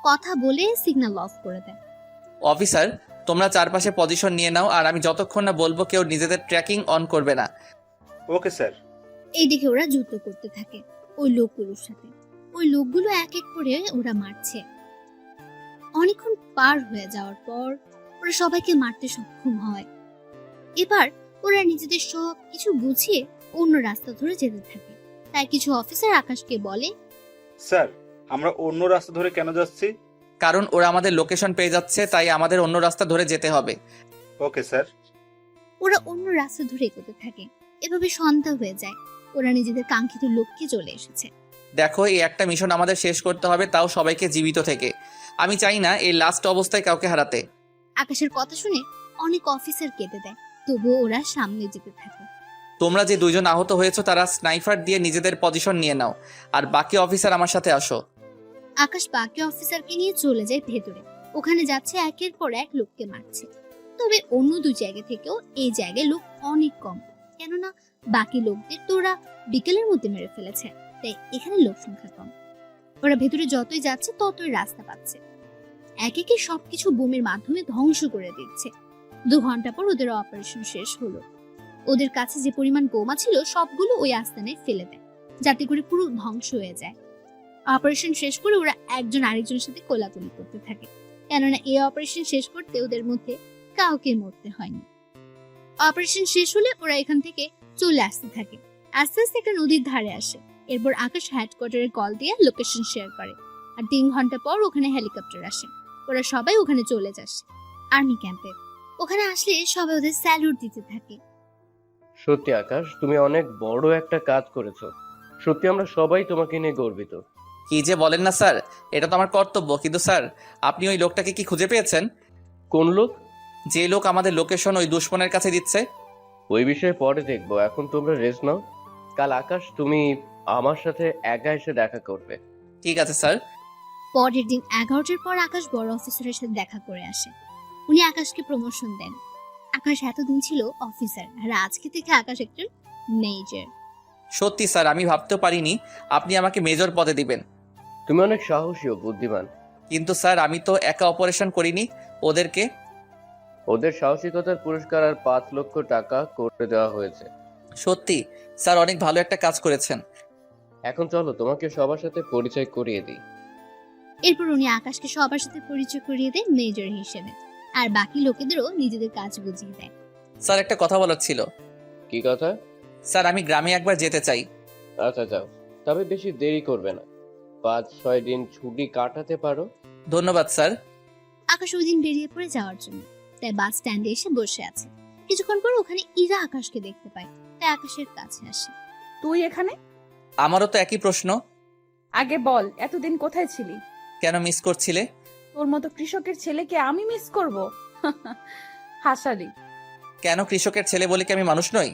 কথা বলে সিগন্যাল অফ করে দেয়। অফিসার, তোমরা চারপাশে পজিশন নিয়ে নাও, আর আমি যতক্ষণ না বলবো কেউ নিজেদের ট্র্যাকিং অন করবে না। Okay sir. এইদিকে ওরা যুদ্ধ করতে থাকে ওই লোকগুলোর সাথে। ওই লোকগুলো এক এক করে ওরা মারছে। অনেকক্ষণ পার হয়ে যাওয়ার পর ওরা সবাইকে মারতে সক্ষম হয়। এবার ওরা নিজেদের সব কিছু গুছিয়ে অন্য রাস্তা ধরে যেতে থাকে। তাই কিছু অফিসার আকাশকে বলে, স্যার আমরা অন্য রাস্তা ধরে কেন যাচ্ছি? কারণ ওরা আমাদের লোকেশন পেয়ে যাচ্ছে, তাই আমাদের অন্য রাস্তা ধরে যেতে হবে। Okay sir. ওরা অন্য রাস্তা ধরে এগোতে থাকে। এভাবে সন্ধ্যা হয়ে যায়। ওরা নিজেদের কাঙ্ক্ষিত লক্ষ্যে চলে এসেছে। দেখো, এই একটা মিশন আমাদের শেষ করতে হবে, তাও সবাইকে জীবিত থেকে। আমি চাই না এই লাস্ট অবস্থায় কাউকে হারাতে। আকাশের কথা শুনে অনেক অফিসার কেঁদে দেয়, তবুও ওরা সামনে যেতে থাকে। তোমরা যে 2জন আহত হয়েছো তারা স্নাইপার দিয়ে নিজেদের পজিশন নিয়ে নাও, আর বাকি অফিসার আমার সাথে আসো। আকাশ বাকি অফিসারকে নিয়ে চলে যায় ভেতরে। ওখানে যাচ্ছে একের পর এক লোককে মারছে। তবে অন্য দুই জায়গা থেকেও এই জায়গায় লোক অনেক কম, কেননা বাকি লোকদের তো ওরা বিকেলের মধ্যে মেরে ফেলেছে, তাই এখানে লোক সংখ্যা কম। ওরা ভেতরে যতই যাচ্ছে ততই রাস্তা পাচ্ছে। এক একে সবকিছু বোমের মাধ্যমে ধ্বংস করে দিচ্ছে। 2 ঘন্টা পর ওদের অপারেশন শেষ হলো। ওদের কাছে যে পরিমাণ বোমা ছিল সবগুলো ওই আস্তানায় ফেলে দেয়, যাতে করে পুরো ধ্বংস হয়ে যায়। অপারেশন শেষ করে ওরা একজন আরেকজনের সাথে কোলাকুলি করতে থাকে, কেননা এই অপারেশন শেষ করতে ওদের মধ্যে কাউকে মরতে হয়নি। অপারেশন শেষ হলে ওরা এখান থেকে চলে আসতে থাকে। আস্তে আস্তে একটা নদীর ধারে আসে। এরপর আকাশ হেডকোয়ার্টারে কল দিয়ে লোকেশন শেয়ার করে, আর 3 ঘন্টা পর ওখানে হেলিকপ্টার আসে। ওরা সবাই ওখানে চলে যাচ্ছে আর্মি ক্যাম্পে। ওখানে আসলে সবাই ওদের স্যালুট দিতে থাকে। সত্যি আকাশ, তুমি অনেক বড় একটা কাজ করেছো। সত্যি আমরা সবাই তোমাকে নিয়ে গর্বিত। কি যে বলেন না স্যার, এটা তো আমার কর্তব্য। কিন্তু স্যার, আপনি ওই লোকটাকে কি খুঁজে পেয়েছেন? কোন লোক? যে লোক আমাদের লোকেশন ওই দুশ্মনের কাছে দিচ্ছে। ওই বিষয়ে পরে দেখবো, এখন তোমরা রেস্ট নাও। কাল আকাশ তুমি আমার সাথে একা এসে দেখা করবে। ঠিক আছে স্যার। পরের দিন 11টার পর আকাশ বড় অফিসারের সাথে দেখা করে আসে। উনি আকাশকে প্রমোশন দেন। আকাশ এতদিন ছিল অফিসার, আর আজকে থেকে আকাশ একজন মেজর। সত্যি স্যার, আমি ভাবতেও পারিনি আপনি আমাকে মেজর পদে দিবেন। তুমি অনেক সাহসী ও বুদ্ধিমান। কিন্তু স্যার, আমি তো একা অপারেশন করিনি, ওদেরকে। ওদের সাহসিকতার পুরস্কার আর 5 লক্ষ টাকা করে দেওয়া হয়েছে। সত্যি স্যার, অনেক ভালো একটা কাজ করেছেন। এখন চলো তোমাকে সবার সাথে পরিচয় করিয়ে দিই। এরপর উনি আকাশকে সবার সাথে পরিচয় করিয়ে দেন মেজর হিসেবে, আর বাকি লোকেদেরও নিজেদের কাজ বুঝিয়ে দেয়। স্যার, একটা কথা বলার ছিল। কি কথা? স্যার, আমি গ্রামে একবার যেতে চাই। আচ্ছা যাও, তবে বেশি দেরি করবে না। 5-6 দিন ছুটি কাটাতে পারো। ধন্যবাদ স্যার। আকাশ ওই দিন বেরিয়ে পড়ে যাওয়ার জন্য, তাই বাস স্ট্যান্ডে এসে বসে আছে। কিছুক্ষণ পর ওখানে ইরা আকাশকে দেখতে পায়, তাই আকাশের কাছে আসে। তুই এখানে? আমারও তো একই প্রশ্ন। আগে বল, এতদিন কোথায় ছিলি? কেন মিস করছিলে? তোর মতো কৃষকের ছেলেকে আমি মিস করব? হাসালি। কেন, কৃষকের ছেলে বলে কি আমি মানুষ নই?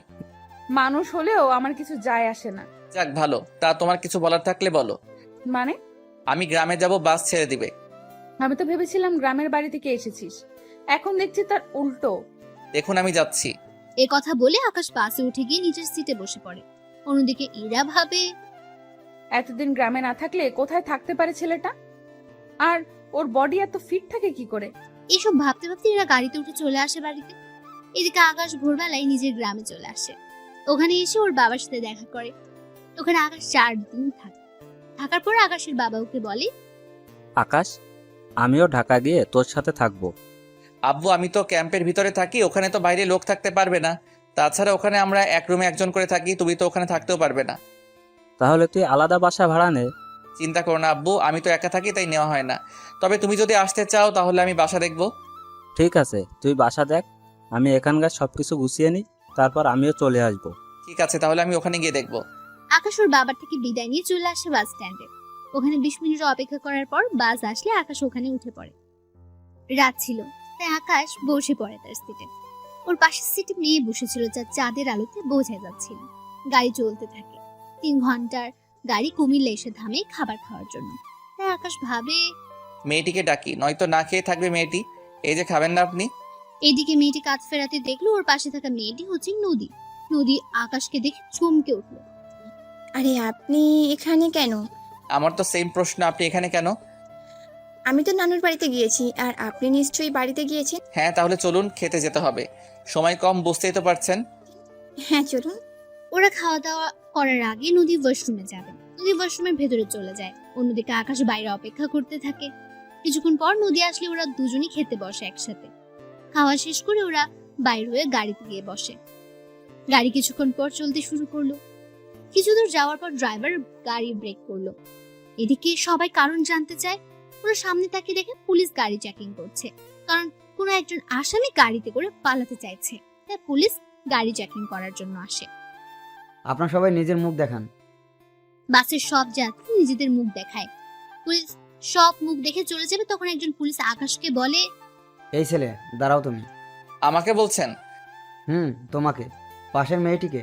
মানুষ হলেও আমার কিছু যায় আসে না। যাক ভালো, তা তোমার কিছু বলার থাকলে বলো। মানে? আমি গ্রামে যাব, বাস ছেড়ে দিবে। আমি তো ভেবেছিলাম গ্রামের বাড়ি থেকে এসেছিস, এখন দেখছি তার উল্টো। দেখুন, আমি যাচ্ছি। এ কথা বলে আকাশ বাসে উঠে গিয়ে নিজের সিটে বসে পড়ে। অন্যদিকে ইরা ভাবে, এতদিন গ্রামে না থাকলে কোথায় থাকতে পারে ছেলেটা? আর ওর বডি এত ফিট থাকে কি করে? এসব ভাবতে ভাবতে এরা গাড়িতে উঠে চলে আসে বাড়িতে। এদিকে আকাশ ভোরবেলায় নিজের গ্রামে চলে আসে। ওখানে এসে ওর বাবার সাথে দেখা করে। ওখানে আকাশ 4 দিন থাকে। থাকার পর আকাশের বাবা ওকে বলে, আকাশ, আমিও ঢাকা গিয়ে তোর সাথে থাকবো। আব্বু, আমি তো ক্যাম্পের ভিতরে থাকি, ওখানে তো বাইরে লোক থাকতে পারবে না। তাছাড়া ওখানে আমরা এক রুমে একজন করে থাকি, তুমি তো ওখানে থাকতেও পারবে না। তাহলে তুই আলাদা বাসা ভাড়া নে। চিন্তা করো না আব্বু, আমি তো একা থাকি, তাই নেওয়া হয় না। তবে তুমি যদি আসতে চাও তাহলে আমি বাসা দেখবো। ঠিক আছে, তুই বাসা দেখ, আমি এখানকার সবকিছু গুছিয়ে নিই, তারপর আমিও চলে আসবো। ঠিক আছে, তাহলে আমি ওখানে গিয়ে দেখবো। আকাশ ওর বাবার থেকে বিদায় নিয়ে চলে আসে বাস স্ট্যান্ডে। ওখানে 20 মিনিট অপেক্ষা করার পর বাস আসলে আকাশ ওখানে উঠে পড়ে। রাত ছিল, তাই আকাশ বসে পড়ে তার সিটে। ওর পাশের সিটে মেয়ে বসেছিল, যা চাঁদের আলোতে বোঝা যাচ্ছিল। গাড়ি চলতে থাকে। 3 ঘন্টার গাড়ি কুমিল্লা এসে থামে খাবার খাওয়ার জন্য। তাই আকাশ ভাবে, মেয়েটিকে ডাকি, নয়তো না খেয়ে থাকবে মেয়েটি। এই যে খাবেন না আপনি? এদিকে মেয়েটি কাজ ফেরাতে দেখলো ওর পাশে থাকা মেয়েটি হচ্ছে নদী। নদী আকাশকে দেখে চমকে উঠলো। আরে আপনি এখানে কেন? আমার তো সেম প্রশ্ন, আপনি এখানে কেন? আমি তো নানুর বাড়িতে গিয়েছি, আর আপনি নিশ্চয়ই বাড়িতে গিয়েছেন। হ্যাঁ, তাহলে চলুন, খেতে যেতে হবে। সময় কম, বুঝতেই তো পারছেন। হ্যাঁ চলুন। ওরা খাওয়া দাওয়া করার আগে নদী ওয়াশরুমে যাবে। নদী ওয়াশরুমের ভেতরে চলে যায়। অন্যদিকে আকাশ বাইরে অপেক্ষা করতে থাকে। কিছুক্ষণ পর নদী আসলে ওরা দুজনই খেতে বসে একসাথে। খাওয়া শেষ করে ওরা বাইরে হয়ে গাড়িতে গিয়ে বসে। গাড়ি কিছুক্ষণ পর চলতে শুরু করলো। কিছু দূর যাওয়ার পর ড্রাইভার গাড়ি ব্রেক করলো। এদিকে সবাই কারণ জানতে চায়। ওরা সামনে তাকিয়ে দেখে পুলিশ গাড়ি চেকিং করছে, কারণ কোনো একজন আসামি গাড়িতে করে পালাতে চাইছে, তাই পুলিশ গাড়ি চেকিং করার জন্য আসে। আপনারা সবাই নিজের মুখ দেখান। বাসের সব যাত্রী নিজেদের মুখ দেখায়। পুলিশ সব মুখ দেখে চলে যাবে, তখন একজন পুলিশ আকাশকে বলে, এই ছেলে দাঁড়াও তুমি। আমাকে বলছেন? তোমাকে। পাশের মেয়েটিকে।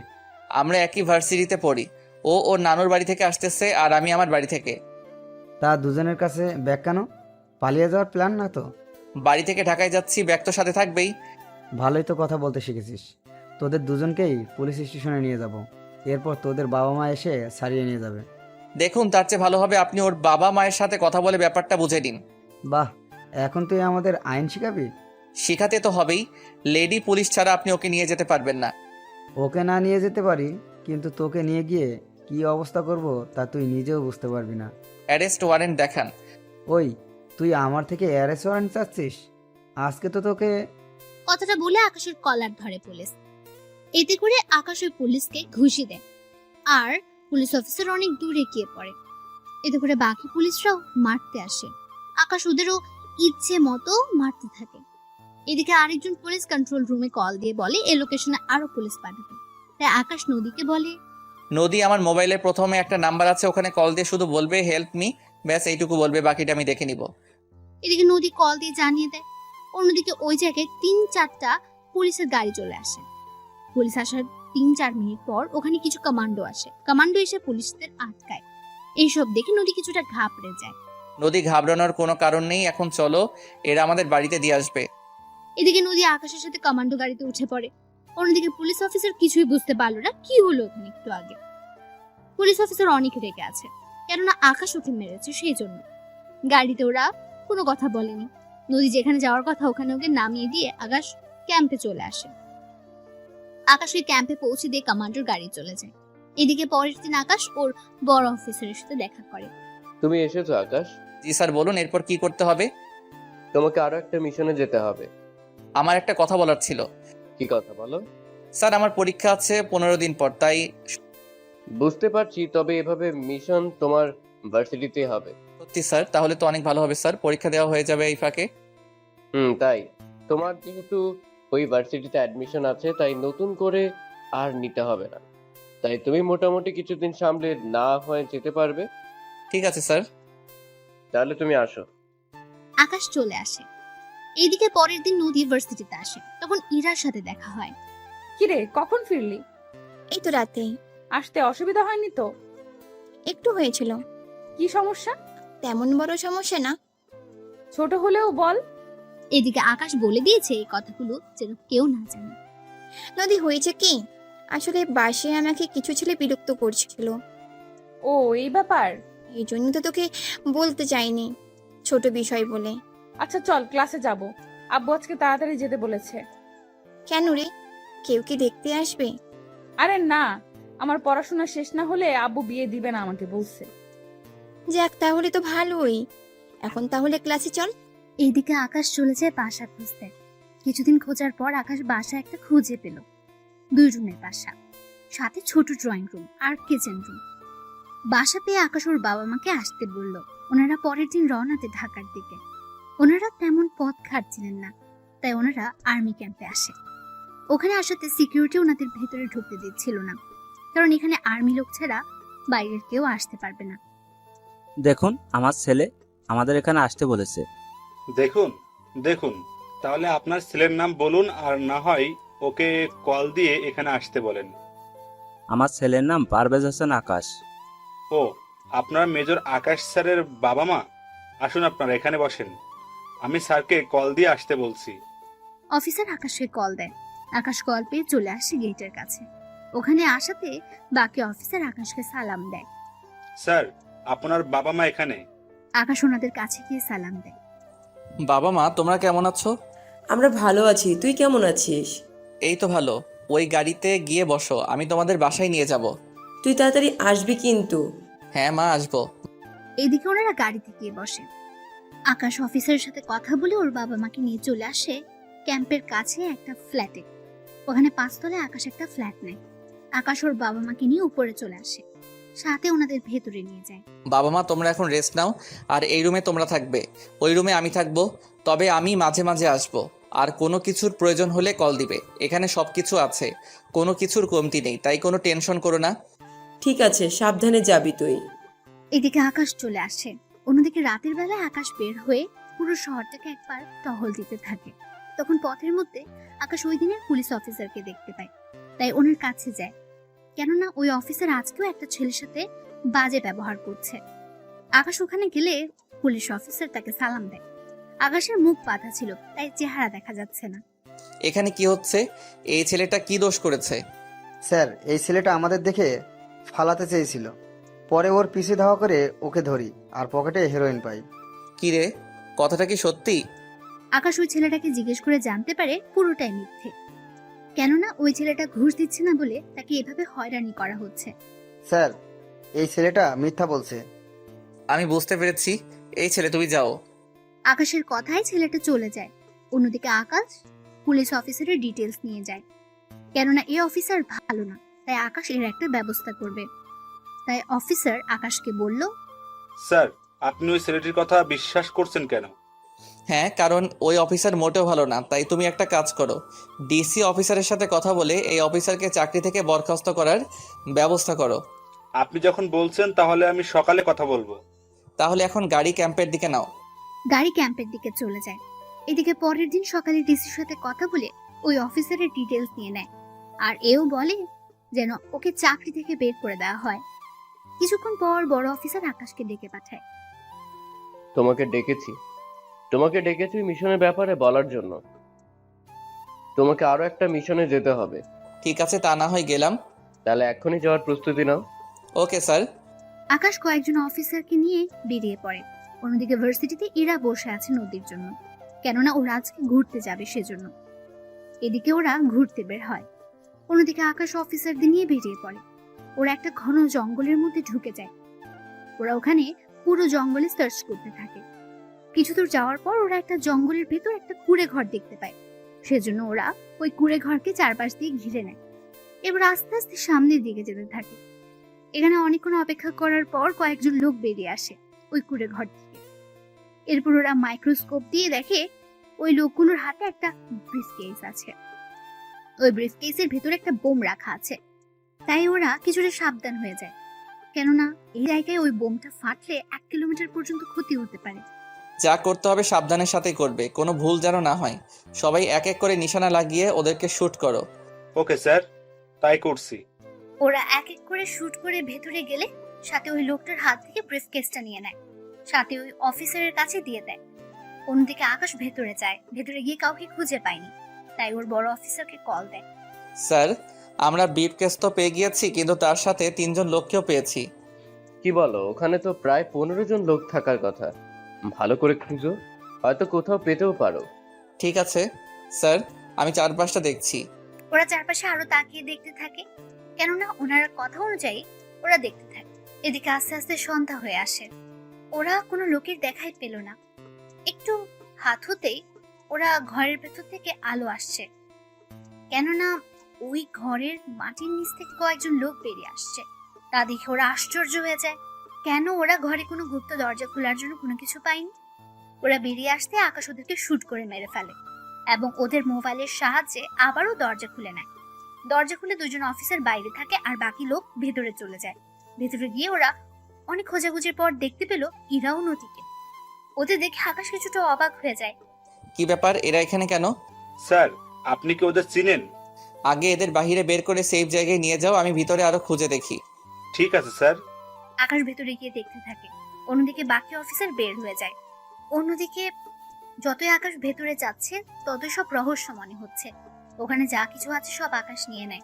আমরা একই ভার্সিটিতে পড়ি। ও ওর নানুর বাড়ি থেকে আসতেছে আর আমি আমার বাড়ি থেকে। তা দুজনের কাছে ব্যাগ কেন? পালিয়ে যাওয়ার প্ল্যান না তো? বাড়ি থেকে ঢাকায় যাচ্ছি, ব্যাগ তো সাথে থাকবেই। ভালোই তো কথা বলতে শিখেছিস। তোদের দুজনকেই পুলিশ স্টেশনে নিয়ে যাব, এরপর তোদের বাবা মা এসে ছাড়িয়ে নিয়ে যাবে। দেখুন, তার চেয়ে ভালো হবে আপনি ওর বাবা মায়ের সাথে কথা বলে ব্যাপারটা বুঝে নিন। বাহ, এখন তুই আমাদের আইন শিখাবি? শিখাতে তো হবেই। লেডি পুলিশ ছাড়া আপনি ওকে নিয়ে যেতে পারবেন না। ওকে না নিয়ে যেতে পারি, কিন্তু তোকে নিয়ে গিয়ে কি অবস্থা করব তা তুই নিজেও বুঝতে পারবি না। অ্যারেস্ট ওয়ারেন্ট দেখান। ওই, তুই আমার থেকে অ্যারেস্ট ওয়ারেন্ট চাচ্ছিস? আজকে তো তোকে। কথাটা বলে আকাশের কলার ধরে পুলিশ। এতে করে আকাশ ওই পুলিশকে ঘুষি দেয়, আর পুলিশ অফিসার অনেক দূরে গিয়ে পড়ে। এতে করে বাকি পুলিশরাও মারতে আসে। আকাশ ওদেরও ইচ্ছে মতো মারতে থাকে। এদিকে আরেকজন পুলিশ কন্ট্রোল রুমে কল দিয়ে বলে এই লোকেশনে আরো পুলিশ পাঠাবে। তাই আকাশ নদীকে বলে, নদী, আমার মোবাইলে প্রথমে একটা নাম্বার আছে, ওখানে কল দিয়ে শুধু বলবে হেল্প মি, ব্যাস এইটুকু বলবে, বাকিটা আমি দেখে নিব। এদিকে নদী কল দিয়ে জানিয়ে দেয়। অন্যদিকে ওই জায়গায় 3-4টা পুলিশের গাড়ি চলে আসে। পুলিশ আসার 3-4 মিনিট পর ওখানে কিছু কমান্ডো আসে। কমান্ডো এসে পুলিশদের আটকায়। এইসব দেখে নদী কিছুটা ঘাবড়ে যায়। নদী, ঘাবড়ানোর কোনো কারণ নেই, এখন চলো, এরা আমাদের বাড়িতে দিয়ে আসবে। এদিকে নদী আকাশের সাথে কমান্ডো গাড়িতে উঠে পড়ে। অন্যদিকে পুলিশ অফিসার কিছুই বুঝতে পারলো না কি হলো ওখানে একটু আগে। পুলিশ অফিসার অনেক রেগে আছে, কেননা আকাশ ওকে মেরেছে সেই জন্য। গাড়িতে ওরা কোনো কথা বলেনি। নদী যেখানে যাওয়ার কথা ওখানে ওকে নামিয়ে দিয়ে আকাশ ক্যাম্পে চলে আসে। আকাশ ওই ক্যাম্পে পৌঁছে দিয়ে কমান্ডোর গাড়ি চলে যায়। এদিকে পরের দিন আকাশ ওর বড় অফিসারের সাথে দেখা করে। তুমি এসেছো আকাশ? জি স্যার, বলুন এরপর কি করতে হবে? তোমাকে আরো একটা মিশনে যেতে হবে। আমার একটা কথা বলার ছিল। কি কথা বলো? স্যার, আমার পরীক্ষা আছে 15 দিন পর, তাই। বুঝতে পারছি, তবে এভাবে মিশন তোমার ভার্সিটিতে হবে। সত্যি স্যার? তাহলে তো অনেক ভালো হবে স্যার, পরীক্ষা দেওয়া হয়ে যাবে এই ফাঁকে। তাই তোমার যেহেতু ওই ভার্সিটিতে অ্যাডমিশন আছে, তাই নতুন করে আর নিতে হবে না। তাই তুমি মোটামুটি কিছুদিন সামলে না হয়ে যেতে পারবে। ঠিক আছে স্যার। তাহলে তুমি আসো। আকাশ চলে আসে। এইদিকে পরের দিন নদী ভার্সিটিতে আসে। তখন ইরার সাথে দেখা হয়। কিরে, কখন ফিরলি? এই তো রাতেই। আসতে অসুবিধা হয়নি তো? একটু হয়েছিল। কি সমস্যা? তেমন বড় সমস্যা না। ছোট হলেও বল। এদিকে আকাশ বলে দিয়েছে এই কথাগুলো যেন কেউ না জানে। নদী, হয়েছে কি, আসলে বাসে আমাকে কিছু ছেলে বিরক্ত করছিল। ও, এই ব্যাপার। এই জন্য তো তোকে বলতে চাইনি, ছোট বিষয় বলে। আচ্ছা চল, ক্লাসে যাব। আব্বু আজকে তাড়াতাড়ি যেতে বলেছে। কেন রে, কেউ কি দেখতে আসবে? আরে না, আমার পড়াশোনা শেষ না হলে আব্বু বিয়ে দিবে না আমাকে বলছে। যাক, তাহলে তো ভালোই। এখন তাহলে ক্লাসে চল। এইদিকে আকাশ চলে যায় বাসা খুঁজতে। কিছুদিন খোঁজার পর আকাশ বাসা একটা খুঁজে পেল। 2 রুমের বাসা, সাথে ছোট ড্রয়িং রুম আর কিচেন রুম। বাসা পেয়ে আকাশ ওর বাবা মাকে আসতে বলল। ওনারা পরের দিন রওনাতে ঢাকার দিকে। ওনারা তেমন পথ ঘাটছিলেন না, তাই ওনারা আর্মি ক্যাম্পে আসে। ওখানে আসাতে সিকিউরিটি ওনাদের ভেতরে ঢুকতে দিচ্ছিল না, কারণ এখানে আর্মি লোক ছাড়া বাইরের কেউ আসতে পারবে না। দেখুন, আমার ছেলে আমাদের এখানে আসতে বলেছে। দেখুন দেখুন, তাহলে আপনার ছেলের নাম বলুন, আর না হয় ওকে কল দিয়ে এখানে আসতে বলেন। আমার ছেলের নাম পারভেজ হোসেন আকাশ। ও, আপনার মেজর আকাশ স্যারের বাবা মা? আসুন, আপনারা এখানে বসেন, আমি স্যারকে কল দিয়ে আসতে বলছি। অফিসার আকাশকে কল দেয়। আকাশ কল পেয়ে চলে আসে গেটের কাছে। ওখানে আসাতে বাকি অফিসার আকাশকে সালাম দেয়। স্যার, আপনার বাবা মা এখানে। আকাশ ওনাদের কাছে গিয়ে সালাম দেয়। বাবা মা, তোমরা কেমন আছো? আমরা ভালো আছি, তুই কেমন আছিস? এই তো ভালো। ওই গাড়িতে গিয়ে বসো, আমি তোমাদের বাসায় নিয়ে যাব। তুই তাড়াতাড়ি আসবি কিন্তু। হ্যাঁ মা, আসবো। এদিকে ওনারা গাড়িতে গিয়ে বসে। আকাশ অফিসারের সাথে কথা বলে ওর বাবা মাকে নিয়ে চলে আসে ক্যাম্পের কাছে একটা ফ্ল্যাটে। ওখানে 5 তলায় আকাশ একটা ফ্ল্যাট নেয়। আকাশ ওর বাবা মাকে নিয়ে উপরে চলে আসে। সাথে ওনাদের ভেতরে নিয়ে যায়। বাবা মা তোমরা এখন রেস্ট নাও, আর এই রুমে তোমরা থাকবে, ওই রুমে আমি থাকবো। তবে আমি মাঝে মাঝে আসবো, আর কোনো কিছুর প্রয়োজন হলে কল দিবে। এখানে সব কিছু আছে, কোনো কিছুর কমতি নেই, তাই কোনো টেনশন করো না। ঠিক আছে, সাবধানে যাবি তুই। এদিকে আকাশ চলে আসে। অন্যদিকে রাতের বেলায় আকাশ বের হয়ে পুরো শহরটাকে একবার টহল দিতে থাকে। তখন পথের মধ্যে আকাশ ওই দিনের পুলিশ অফিসারকে দেখতে পায়, তাই ওনার কাছে যায়। কেননা ওই অফিসার আজকেও একটা ছেলের সাথে বাজে ব্যবহার করছে। আকাশ ওখানে গেলে পুলিশ অফিসার তাকে সালাম দেয়। আকাশের মুখ বাঁধা ছিল, তাই চেহারা দেখা যাচ্ছে না। এখানে কি হচ্ছে? এই ছেলেটা কি দোষ করেছে? স্যার, এই ছেলেটা আমাদের দেখে ফালাতে চেয়েছিল, পরে ওর পিছে ধাওয়া করে ওকে ধরি আর পকেটে হেরোইন পাই। কি রে, কথাটা কি সত্যি? আকাশ ওই ছেলেটাকে জিজ্ঞেস করে জানতে পারে পুরোটাই মিথ্যে। কেননা ওই ছেলেটা ঘুষ দিচ্ছে না বলে তাকে এভাবে হয়রানি করা হচ্ছে। স্যার, এই ছেলেটা মিথ্যা বলছে। আমি বুঝতে পেরেছি। এই ছেলে তুমি যাও। আকাশের কথায় ছেলেটা চলে যায়। অন্যদিকে আকাশ পুলিশ অফিসারের ডিটেলস নিয়ে যায়। কেননা এই অফিসার ভালো না, তাই আকাশ এর একটা ব্যবস্থা করবে। তাই অফিসার আকাশকে বলল, স্যার, আপনি ওই ছেলেটির কথা বিশ্বাস করছেন কেন? হ্যাঁ, কারণ ওই অফিসার মোটেও ভালো না। তাই তুমি একটা কাজ করো, ডিসি অফিসারের সাথে কথা বলে এই অফিসারকে চাকরি থেকে বরখাস্ত করার ব্যবস্থা করো। আপনি যখন বলছেন তাহলে আমি সকালে কথা বলবো। তাহলে এখন গাড়ি ক্যাম্পের দিকে নাও। গাড়ি ক্যাম্পের দিকে চলে যায়। এদিকে পরের দিন সকালে ডিসির সাথে কথা বলে ওই অফিসারের ডিটেলস নিয়ে নেয়, আর এও বলে যেন ওকে চাকরি থেকে বের করে দেওয়া হয়। কিছুক্ষণ পর বড় অফিসার আকাশকে ডেকে পাঠায়। তোমাকে ডেকেছি মিশনের ব্যাপারে বলার জন্য। তোমাকে আরো একটা মিশনে যেতে হবে। ঠিক আছে, তা না হয় গেলাম। তাহলে এখনই যাওয়ার প্রস্তুতি নাও। Okay sir. আকাশ কয়েকজন অফিসারকে নিয়ে বেরিয়ে পড়ে। অন্যদিকে ভার্সিটিতে ইরা বসে আছে নদীর জন্য, কেননা ওরা আজকে ঘুরতে যাবে সেজন্য। এদিকে ওরা ঘুরতে বের হয়। অন্যদিকে আকাশ অফিসারদের নিয়ে বেরিয়ে পড়ে। ওরা একটা ঘন জঙ্গলের মধ্যে ঢুকে যায়। ওরা ওখানে পুরো জঙ্গলে সার্চ করতে থাকে। কিছু দূর যাওয়ার পর ওরা একটা জঙ্গলের ভেতর একটা কুঁড়ে ঘর দেখতে পায়। সেজন্য ওরা ওই কুঁড়ে ঘরকে চারপাশ দিয়ে ঘিরে নেয়। এবার আস্তে আস্তে সামনের দিকে যেতে থাকে। এখানে অনেকক্ষণ অপেক্ষা করার পর কয়েকজন লোক বেরিয়ে আসে ওই কুঁড়ে ঘর থেকে। এরপর ওরা মাইক্রোস্কোপ দিয়ে দেখে ওই লোকগুলোর হাতে একটা ব্রিফকেস আছে। ওই ব্রিফকেসের ভেতরে একটা বোম রাখা আছে। তাই ওরা কিছুটা সাবধান হয়ে যায়, কেননা এই জায়গায় ওই বোমটা ফাটলে 1 কিলোমিটার পর্যন্ত ক্ষতি হতে পারে। যা করতে হবে সাবধানের সাথেই করবে, কোনো ভুল যেন না হয়। সবাই এক এক করে নিশানা লাগিয়ে ওদেরকে শুট করো। ওকে স্যার, তাই করছি। ওরা এক এক করে শুট করে ভেতরে গেলে সাথে ওই লোকটার হাত থেকে ব্রিফকেসটা নিয়ে নেয়, সাথে ওই অফিসারের কাছে দিয়ে দেয়। অন্যদিকে আকাশ ভেতরে যায়। ভেতরে গিয়ে কাউকে খুঁজে পায়নি, তাই ওর বড় অফিসারকে কল দেয়। স্যার, আমরা ব্রিফকেস তো পেয়ে গিয়েছি, কিন্তু তার সাথে 3 জন লোককেও পেয়েছি। কি বলো? ওখানে তো প্রায় 15 জন লোক থাকার কথা। ভালো করে খুঁজো, হয়তো কোথাও পেতেও পারো। ঠিক আছে স্যার, আমি চারপাশটা দেখছি। ওরা চারপাশে আরো তাকিয়ে দেখতে থাকে, কেননা ওনার কথা অনুযায়ী ওরা দেখতে থাকে। এদিকে আস্তে আস্তে সন্ধ্যা হয়ে আসে। ওরা কোনো লোকের দেখাই পেল না। একটু হাত হতেই ওরা ঘরের ভেতর থেকে আলো আসছে, কেননা ওই ঘরের মাটির নিচ থেকে কয়েকজন লোক বেরিয়ে আসছে। তা দেখে ওরা আশ্চর্য হয়ে যায়, কেন ওরা ঘরে কোনো গুপ্ত দরজা খোলার জন্য কোনো কিছু পায়নি। ওরা বেরিয়ে আসতে আকাশ ওদেরকে শুট করে মেরে ফেলে এবং ওদের মোবাইলের সাহায্যে আবারও দরজা খুলে নেয়। দরজা খুলে 2 জন অফিসার বাইরে থাকে আর বাকি লোক ভেতরে চলে যায়। ভেতরে গিয়ে ওরা অনেক খোঁজাখুঁজির পর দেখতে পেল ইরাও নদীকে। ওদের দেখে আকাশ কিছুটা অবাক হয়ে যায়। কি ব্যাপার, এরা এখানে কেন? স্যার, আপনি কি ওদের চিনেন? আগে এদের বাইরে বের করে সেফ জায়গায় নিয়ে যাও, আমি ভিতরে আরো খুঁজে দেখি। ঠিক আছে স্যার। আকাশ ভেতরে গিয়ে দেখতে থাকে। অন্যদিকে বাকি অফিসার বের হয়ে যায়। অন্যদিকে যতই আকাশ ভেতরে যাচ্ছে ততই সব রহস্য মনে হচ্ছে। ওখানে যা কিছু আছে সব আকাশ নিয়ে নেয়।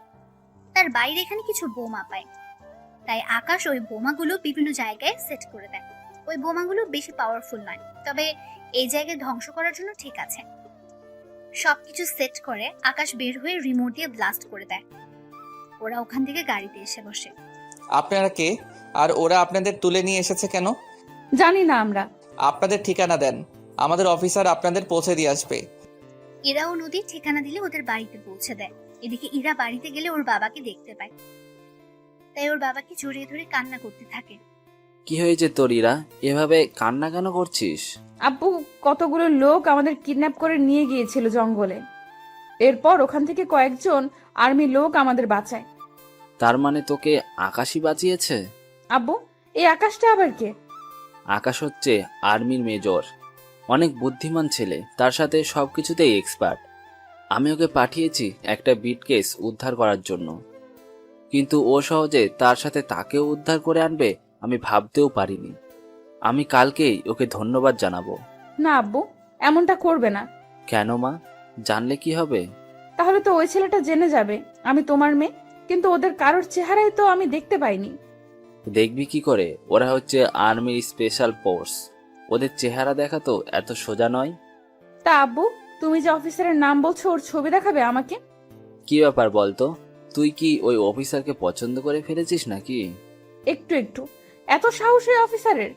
তার বাইরে এখানে কিছু বোমা পায়, তাই আকাশ ওই বোমাগুলো বিভিন্ন জায়গায় সেট করে দেয়। ওই বোমাগুলো বেশি পাওয়ারফুল নয়, তবে এই জায়গায় ধ্বংস করার জন্য ঠিক আছে। সবকিছু সেট করে আকাশ বের হয়ে রিমোট দিয়ে ব্লাস্ট করে দেয়। ওরা ওখান থেকে গাড়িতে এসে বসে। আপনারা কে, আর ওরা আপনাদের তুলে নিয়ে এসেছে কেন? জানি না আমরা। আপনাদের ঠিকানা দেন, আমাদের অফিসার আপনাদের পৌঁছে দিয়ে আসবে। ইরাও নদীর ঠিকানা দিলে ওদের বাড়িতে পৌঁছে দেয়। এদিকে ইরা বাড়িতে গেলে ওর বাবাকে দেখতে পায়। তাই ওর বাবাকে জড়িয়ে ধরে কান্না করতে থাকে। কি হয়েছে তোর ইরা? এভাবে কান্না কেন করছিস? আব্বু, কতগুলো লোক আমাদের কিডন্যাপ করে নিয়ে গিয়েছিল জঙ্গলে। এরপর ওখান থেকে কয়েকজন আর্মি লোক আমাদের বাঁচায়। তার মানে তোকে আকাশই বাঁচিয়েছে? আব্বু, এই আকাশটা আবার কে? আকাশ হচ্ছে আর্মির মেজর, অনেক বুদ্ধিমান ছেলে, তার সাথে সবকিছুতেই এক্সপার্ট। আমি ওকে পাঠিয়েছি একটা বিটকেস উদ্ধার করার জন্য, কিন্তু ও সহজে তার সাথে তাকেও উদ্ধার করে আনবে আমি ভাবতেও পারিনি। আমি কালকেই ওকে ধন্যবাদ জানাবো। না আব্বু, এমনটা করবে না। কেন মা? জানলে কি হবে? তাহলে তো ওই ছেলেটা জেনে যাবে আমি তোমার মেয়ে, কিন্তু ওদের কারোর চেহারাই তো আমি দেখতে পাইনি। দেখবি কি করে? ওরা হচ্ছে আর্মির স্পেশাল ফোর্স, ওদের চেহারা দেখা তো এত সোজা নয়। তা আব্বু, তুমি যে অফিসারের নাম বলছো ওর ছবি দেখাবে আমাকে? কি ব্যাপার বলতো? তুই কি ওই অফিসারকে পছন্দ করে ফেলেছিস নাকি? একটু একটু। এত সাহস ওই অফিসারের?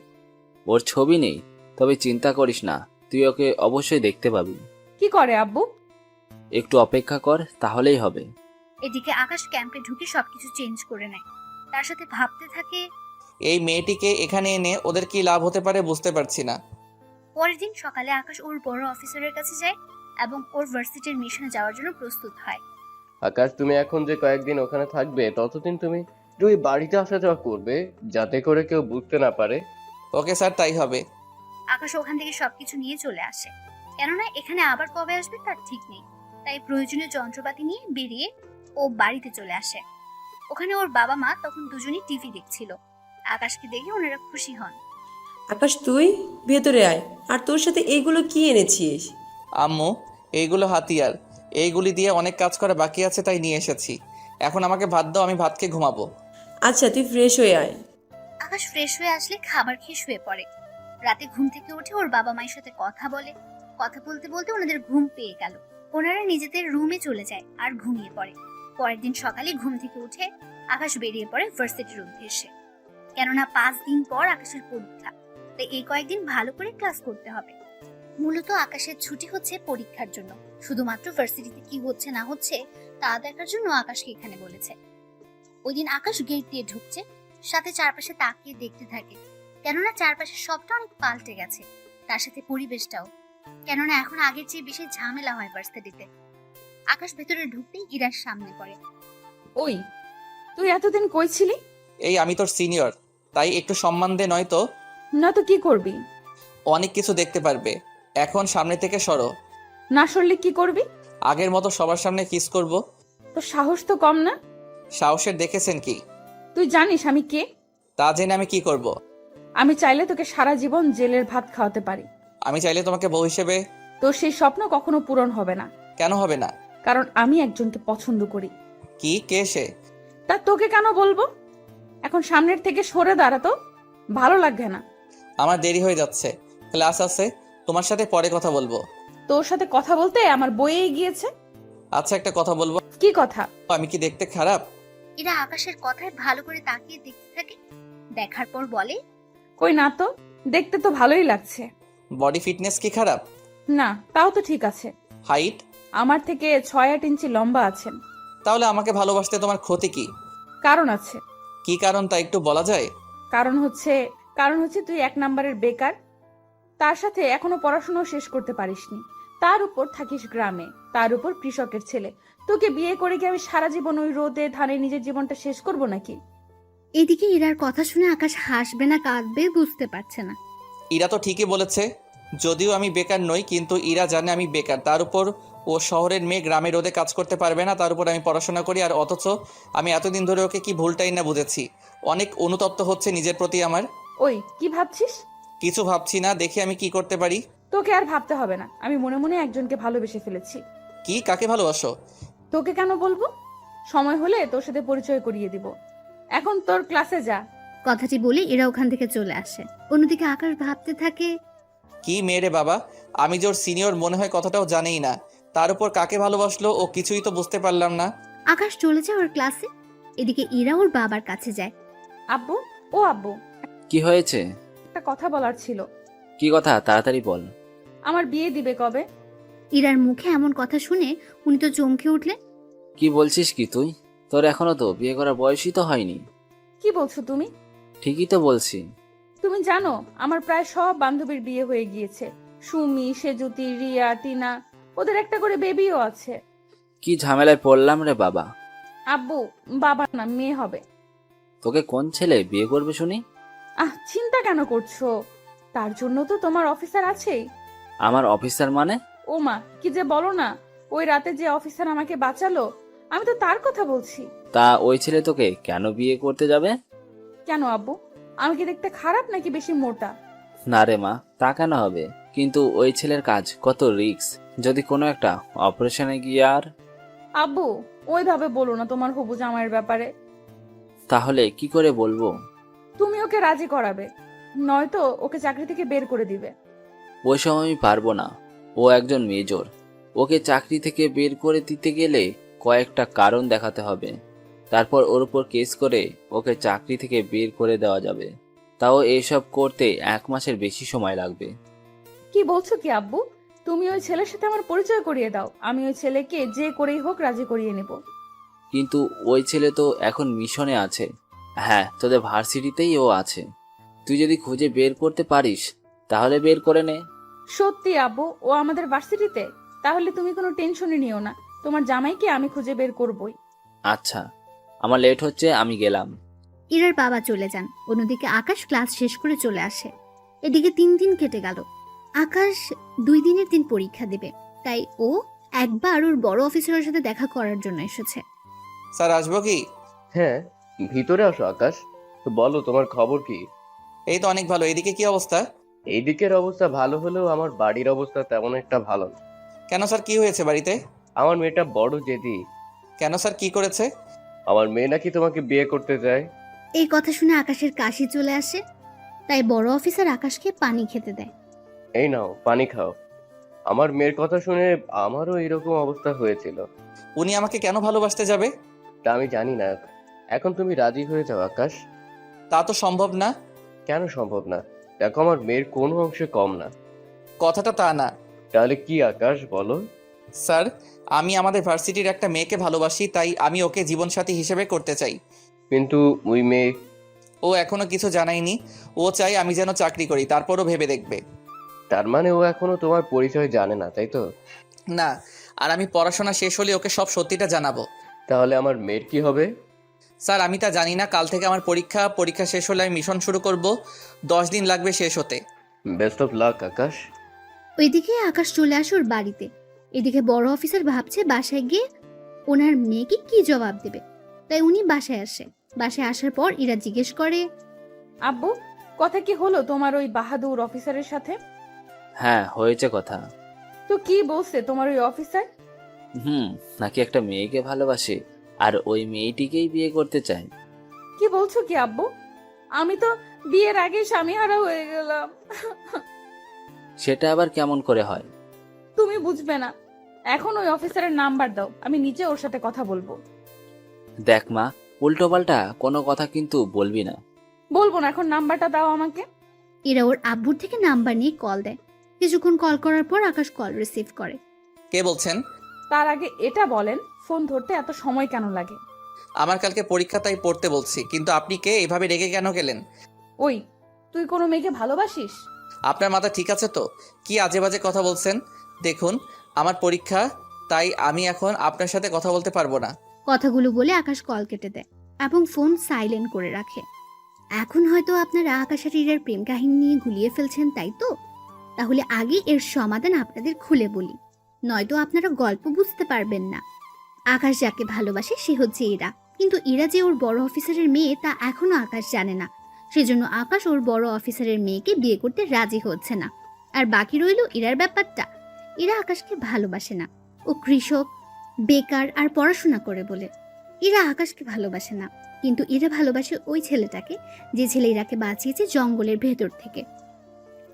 ওর ছবি নেই, তবে চিন্তা করিস না, তুই ওকে অবশ্যই দেখতে পাবি। কি করে আব্বু? একটু অপেক্ষা কর, তাহলেই হবে। এদিকে আকাশ ক্যাম্পে ঢুকে সবকিছু চেঞ্জ করে নেয়। তার সাথে ভাবতে থাকে, এই মেয়েটিকে এখানে এনে ওদের কি লাভ হতে পারে বুঝতে পারছি না। পরের দিন সকালে আকাশ ওর বড় অফিসারের কাছে যায় এবং ওর ভার্সিটির মিশনে যাওয়ার জন্য প্রস্তুত হয়। আকাশ, তুমি এখন যে কয়েকদিন ওখানে থাকবে ততদিন তুমি ওই বাড়িতে আসা যাওয়া করবে, যাতে করে কেউ বুঝতে না পারে। ওকে স্যার, তাই হবে। আকাশ ওখান থেকে সবকিছু নিয়ে চলে আসে, কেননা এখানে আবার কবে আসবে তার ঠিক নেই। তাই প্রয়োজনীয় যন্ত্রপাতি নিয়ে বেরিয়ে ও বাড়িতে চলে আসে। ওখানে ওর বাবা মা তখন দুজনেই টিভি দেখছিল। আকাশকে দেখে ওনারা খুশি হন। আকাশ, তুই ভেতরে আয়। আর তোর সাথে এইগুলো কি এনেছিস? আম্মু, এইগুলো হাতিয়ার, এইগুলি দিয়ে অনেক কাজ করা বাকি আছে তাই নিয়ে এসেছি। এখন আমাকে ভাত দাও, আমি ভাত খেয়ে ঘুমাবো। আচ্ছা, তুই ফ্রেশ হয়ে আয়। আকাশ ফ্রেশ হয়ে আসলে খাবার খেয়ে শুয়ে পড়ে। রাতে ঘুম থেকে উঠে ওর বাবা মায়ের সাথে কথা বলে। কথা বলতে বলতে ওনাদের ঘুম পেয়ে গেল। ওনারা নিজেদের রুমে চলে যায় আর ঘুমিয়ে পড়ে। পরের দিন সকালে ঘুম থেকে উঠে আকাশ বেরিয়ে পড়ে ভার্সিটির উদ্দেশ্যে, কেননা 5 দিন পর আকাশের পরীক্ষা। তাই এই কয়েকদিন ভালো করে ক্লাস করতে হবে। মূলত আকাশের ছুটি হচ্ছে পরীক্ষার জন্য, শুধুমাত্র ভার্সিটিতে কি হচ্ছে না হচ্ছে তা দেখার জন্য আকাশকে এখানে বলেছে। ওই দিন আকাশ গেট দিয়ে ঢুকছে, সাথে চারপাশে তাকিয়ে দেখতে থাকে, কেননা চারপাশে সবটা অনেক পাল্টে গেছে, তার সাথে পরিবেশটাও, কেননা এখন আগের চেয়ে বেশি ঝামেলা হয় ভার্সিটিতে। আকাশ ভেতরে ঢুকতেই ইরার সামনে পড়ে। ওই, তুই এতদিন কই ছিলি? এই আমি তোর সিনিয়র, তাই একটু সম্মান দে, নয়তো না তো কি করবি? অনেক কিছু দেখতে পারবে। এখন সামনে থেকে সরো। না সরলে কি করবি? আগের মতো সবার সামনে কিস করব। তো সাহস তো কম না? সাহসের দেখেছেন কি? তুই জানিস আমি কে? তা জেনে আমি কি করব? আমি চাইলে তোকে সারা জীবন জেলের ভাত খাওয়াতে পারি। আমি চাইলে তোমাকে বউ হিসেবে। তোর সেই স্বপ্ন কখনো পূরণ হবে না। কেন হবে না? কারণ আমি একজনকে পছন্দ করি। কি? কে সে? তা তোকে কেন বলবো? এখন সামনের থেকে সরে দাঁড়া তো, ভালো লাগবে না। আমার দেরি হয়ে যাচ্ছে, ক্লাস আছে, তোমার সাথে পরে কথা বলবো। তোর সাথে কথা বলতে আমার বইয়ে গিয়েছে। আচ্ছা, একটা কথা বলবো। কি কথা? আমি কি দেখতে খারাপ? এরা আকাশের কথায় ভালো করে তাকিয়ে দেখতে থাকে। দেখার পর বলে, কই না তো, দেখতে তো ভালোই লাগছে। বডি ফিটনেস কি খারাপ? না, তাও তো ঠিক আছে। হাইট? আমার থেকে 6-8 ইঞ্চি লম্বা আছেন। তাহলে আমাকে ভালোবাসতে তোমার ক্ষতি কি? কারণ আছে। কি কারণ তা একটু বলা যায়? কারণ হচ্ছে তুই 1 নাম্বারের বেকার, তার সাথে এখনো পড়াশোনাও শেষ করতে পারিসনি, তার উপর থাকিস গ্রামে, তার উপর কৃষকের ছেলে। তোকে বিয়ে করে কি আমি সারা জীবন ওই রোদে ধানে নিজের জীবনটা শেষ করব নাকি? এদিকে ইরার কথা শুনে আকাশ হাসবে না কাঁদবে বুঝতে পারছে না। ইরা তো ঠিকই বলেছে, যদিও আমি বেকার নই, কিন্তু ইরা জানে আমি বেকার। তার উপর ও শহরের মেয়ে, গ্রামে রোদে কাজ করতে পারবে না, তার উপর আমি পড়াশোনা করি। আর অথচ আমি এতদিন ধরে ওকে কি ভুলটাই না বুঝেছি। অনেক অনুতপ্ত হচ্ছে নিজের প্রতি আমার। ওই, কি ভাবছিস? কিছু ভাবছি না, দেখি আমি কি করতে পারি। তোকে আর ভাবতে হবে না, আমি মনে মনে একজনকে ভালোবেসে ফেলেছি। কি? কাকে ভালোবাসো? তোকে কেন বলবো? সময় হলে তোর সাথে পরিচয় করিয়ে দিব। এখন তোর ক্লাসে যা। কথাটি বলে এরা ওখান থেকে চলে আসে। অন্যদিকে আকাশ ভাবতে থাকে, কি মেয়ে রে বাবা, আমি যে ওর সিনিয়র মনে হয় কথাটাও জানেই না, তার উপর কাকে ভালোবাসলো ও কিছুই তো বুঝতে পারলাম না। আকাশ চলে যায় ওর ক্লাসে। এদিকে ইরা ওর বাবার কাছে যায়। আব্বু, ও আব্বু, কি হয়েছে? একটা কথা বলার ছিল। কি কথা? তাড়াতাড়ি বল। আমার বিয়ে দিবে কবে? ইরার মুখে এমন কথা শুনে উনি তো চমকে উঠলেন। কি বলছিস কি তুই? তোর এখনো তো বিয়ে করার বয়সই তো হয়নি। কি বলছো তুমি? ঠিকই তো বলছি। তুমি জানো আমার প্রায় সব বান্ধবীর বিয়ে হয়ে গিয়েছে। সুমি, সেজুতি, রিয়া, টিনা, ওদের একটা করে বেবিও আছে। কি ঝামেলায় পড়লাম রে বাবা। আব্বু, বাবা না, মেয়ে হবে। তোকে কোন ছেলে বিয়ে করবে শুনি? চিন্তা কেন করছো? তার জন্য তো তোমার অফিসার আছেই। আমার অফিসার মানে? ও মা, কি যে বলো না! ওই রাতে যে অফিসার আমাকে বাঁচালো, আমি তো তার কথা বলছি। তা ওই ছেলে তোকে কেন বিয়ে করতে যাবে? কেন আব্বু, আমি কি দেখতে খারাপ নাকি বেশি মোটা? না রে মা, তা কেন হবে? কিন্তু ওই ছেলের কাজ কত রিস্ক, যদি কোনো একটা অপারেশনে গিয়ে আর। আব্বু, ওইভাবে বলো না তোমার হবু জামাইয়ের ব্যাপারে। তাহলে কি করে বলবো? তুমি ওকে রাজি করাবে, নয়তো ওকে চাকরি থেকে বের করে দিবে। ওই সময় আমি পারবো না। ও একজন মেজর। ওকে চাকরি থেকে বের করে দিতে গেলে কয়েকটা কারণ দেখাতে হবে। তারপর ওর উপর কেস করে ওকে চাকরি থেকে বের করে দেওয়া যাবে। তাও এইসব করতে 1 মাসের বেশি সময় লাগবে। কি বলছো কি আব্বু? তুমি ওই ছেলের সাথে আমার পরিচয় করিয়ে দাও, আমি ওই ছেলেকে যে করেই হোক রাজি করিয়ে নেব। কিন্তু ওই ছেলে তো এখন মিশনে আছে। হ্যাঁ, তোদের ভার্সিটিতেই ও আছে। তুই যদি খুঁজে বের করতে পারিস তাহলে বের করে নে। সত্যি আব্বু, ও আমাদের ভার্সিটিতে? তাহলে তুমি কোনো টেনশনই নিও না, তোমার জামাইকে আমি খুঁজে বের করবই। আচ্ছা, আমার লেট হচ্ছে, আমি গেলাম। ইরার বাবা চলে যান। অন্যদিকে আকাশ ক্লাস শেষ করে চলে আসে। এদিকে 3 দিন কেটে গেল। আকাশ 2 দিনের দিন পরীক্ষা দেবে, তাই ও একবার ওর বড় অফিসারের সাথে দেখা করার জন্য এসেছে। স্যার আসবো কি? হ্যাঁ, ভিতরে আসো আকাশ। তো বলো, তোমার খবর কি? এই তো অনেক ভালো। এদিকে কি অবস্থা? এইদিকের অবস্থা ভালো হলেও আমার বাড়ির অবস্থা তেমন একটা ভালো না। কেন স্যার, কি হয়েছে বাড়িতে? আমার মেয়েটা বড় জেদি। কেন স্যার, কি করেছে? আমার মেয়ে নাকি তোমাকে বিয়ে করতে চায়। এই কথা শুনে আকাশের কাশি চলে আসে, তাই বড় অফিসার আকাশকে পানি খেতে দেয়। এই নাও, পানি খাও। আমার মেয়ের কথা শুনে আমারও এরকম অবস্থা হয়েছিল। উনি আমাকে কেন ভালোবাসতে যাবে? তা আমি জানি না। এখন তুমি রাজি হয়ে যাও আকাশ। তা তো সম্ভব না। কেন সম্ভব না? দেখো, আমার মেয়ের কোনো অংশে কম না। কথাটা তা না তাহলে কি আকাশ, বলো। স্যার, আমি আমাদের ভার্সিটির একটা মেয়েকে ভালোবাসি, তাই আমি ওকে জীবনসাথী হিসেবে করতে চাই। কিন্তু ওই মেয়ে। ও এখনো কিছু জানায়নি। ও চাই আমি যেন চাকরি করি, তারপরও ভেবে দেখবে। তার মানে ও এখনো তোমার পরিচয় জানে না, তাই তো? না, আর আমি পড়াশোনা শেষ হলে ওকে সব সত্যিটা জানাবো। তাহলে আমার মেয়ের কি হবে? স্যার, আমি তা জানি না। কাল থেকে আমার পরীক্ষা শেষ হলে আমি মিশন শুরু করব। 10 দিন লাগবে শেষ হতে। বেস্ট অফ লাক আকাশ। ওইদিকে আকাশ চলে আসে ওর বাড়িতে। এদিকে বড় অফিসার ভাবছে বাসায় গিয়ে ওনার মেয়েকে কি জবাব দেবে, তাই উনি বাসায় আসে। বাসায় আসার পর ইরা জিজ্ঞেস করে, আব্বু, কথা কি হলো তোমার ওই বাহাদুর অফিসারের সাথে? হ্যাঁ, হয়েছে কথা। তো কি বলছে তোমার ওই অফিসার? নাকি একটা মেয়েকে ভালোবাসে আর ওই মেয়েটিকেই বিয়ে করতে চায়। কি বলছো কি আব্বু? আমি তো বিয়ের আগে স্বামীহারা হয়ে গেলাম। সেটা আবার কেমন করে হয়? তুমি বুঝবে না। এখন ওই অফিসারের নাম্বার দাও, আমি নিজে ওর সাথে কথা বলবো। দেখ মা, উল্টোপাল্টা কোনো কথা কিন্তু বলবি না। বলবো না, এখন নাম্বারটা দাও আমাকে। ইরা ওর আব্বুর থেকে নাম্বার নিয়ে কল দেয়। কিছুক্ষণ কল করার পর আকাশ কল রিসিভ করে। কে বলছেন? তার আগে এটা বলেন, ফোন ধরতে এত সময় কেন লাগে? আমার কালকে পরীক্ষা, তাই পড়তে বলছি। কিন্তু আপনি কে? এভাবে রেগে কেন গেলেন? ওই, তুই কোনো মেয়েকে ভালোবাসিস? আপনার মাথা ঠিক আছে তো? কি আজে বাজে কথা বলছেন? দেখুন, আমার পরীক্ষা, তাই আমি এখন আপনার সাথে কথা বলতে পারবো না। কথাগুলো বলে আকাশ কল কেটে দেয় এবং ফোন সাইলেন্ট করে রাখে। এখন হয়তো আপনারা আকাশ আর ইরার প্রেম কাহিনী নিয়ে গুলিয়ে ফেলছেন, তাই তো? তাহলে আগে এর সমাধান আপনাদের খুলে বলি, নয়তো আপনারা গল্প বুঝতে পারবেন না। আকাশ যাকে ভালোবাসে সে হচ্ছে ইরা, কিন্তু ইরা যে ওর বড় অফিসারের মেয়ে তা এখনো আকাশ জানে না। সেজন্য আকাশ ওর বড় অফিসারের মেয়েকে বিয়ে করতে রাজি হচ্ছে না। আর বাকি রইল ইরার ব্যাপারটা। ইরা আকাশকে ভালোবাসে না। ও কৃষক, বেকার আর পড়াশোনা করে বলে ইরা আকাশকে ভালোবাসে না। কিন্তু ইরা ভালোবাসে ওই ছেলেটাকে, যে ছেলে ইরাকে বাঁচিয়েছে জঙ্গলের ভেতর থেকে।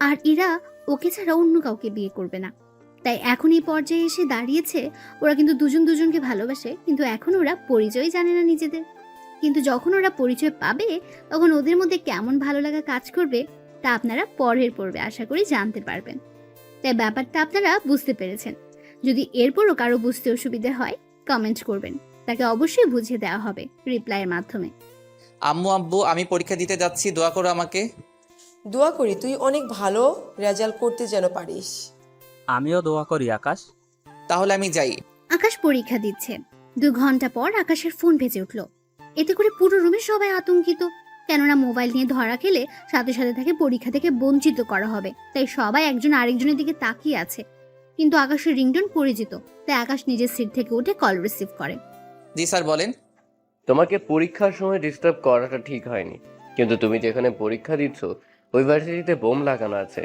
আর ইরা ওকে ছাড়া অন্য কাউকে বিয়ে করবে না। তাই এখন এই পর্যায়ে এসে দাঁড়িয়েছে। ওরা কিন্তু দুজন দুজনকে ভালোবাসে, কিন্তু এখন ওরা পরিচয় জানে না নিজেদের। কিন্তু যখন ওরা পরিচয় পাবে তখন ওদের মধ্যে কেমন ভালো লাগা কাজ করবে তা আপনারা পরের পর্বে আশা করি জানতে পারবেন। তাই ব্যাপারটা আপনারা বুঝতে পেরেছেন। যদি এরপরও কারো বুঝতে অসুবিধা হয় কমেন্ট করবেন, তাকে অবশ্যই বুঝিয়ে দেওয়া হবে রিপ্লাইয়ের মাধ্যমে। আম্মু আব্বু আমি পরীক্ষা দিতে যাচ্ছি, দোয়া করো আমাকে। দোয়া করি তুই অনেক ভালো রেজাল্ট করতে যেন পারিস। আমিও দোয়া করি আকাশ। তাহলে আমি যাই। আকাশ পরীক্ষা দিচ্ছে। 2 ঘন্টা পর আকাশের ফোন ভেজে উঠল। এতে করে পুরো রুমে সবাই আতঙ্কিত, কেননা মোবাইল নিয়ে ধরা খেলে সাথে সাথে তাকে পরীক্ষা থেকে বঞ্চিত করা হবে। তাই সবাই একজন আরেকজনের দিকে তাকিয়ে আছে। কিন্তু আকাশের রিংটোন পরিচিত, তাই আকাশ নিজের সিট থেকে উঠে কল রিসিভ করে। জি স্যার বলেন। তোমাকে পরীক্ষার সময় ডিস্টার্ব করাটা ঠিক হয়নি, কিন্তু তুমি যেখানে পরীক্ষা দিচ্ছ ওই ভার্সিটিতে বোম লাগানো আছে।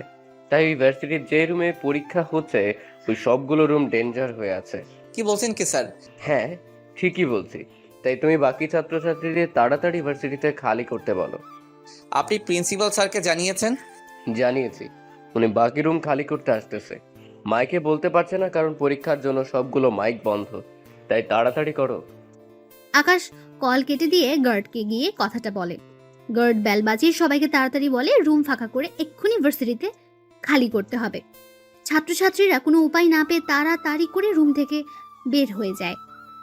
তাই ওই ভার্সিটির যে রুমে পরীক্ষা হচ্ছে ওই সবগুলো রুম ডেঞ্জার হয়ে আছে। কি বলছেন কি স্যার? হ্যাঁ, ঠিকই বলছি। তাই তুমি বাকি ছাত্রছাত্রীদের তাড়াতাড়ি ভার্সিটিতে খালি করতে বলো। আপনি প্রিন্সিপাল স্যারকে জানিয়েছেন? জানিয়েছি, উনি বাকি রুম খালি করতে আসতেছে। মাইকে বলতে পারছে না কারণ পরীক্ষার জন্য সবগুলো মাইক বন্ধ। তাই তাড়াতাড়ি করো। আকাশ কল কেটে দিয়ে গার্ডকে গিয়ে কথাটা বলে। গার্ড বেল বাজিয়ে সবাইকে তাড়াতাড়ি বলে রুম ফাঁকা করে এক্ষুনি ভার্সিটিতে খালি করতে হবে। ছাত্রছাত্রীরা কোনো উপায় না পেয়ে তাড়াতাড়ি করে রুম থেকে বের হয়ে যায়।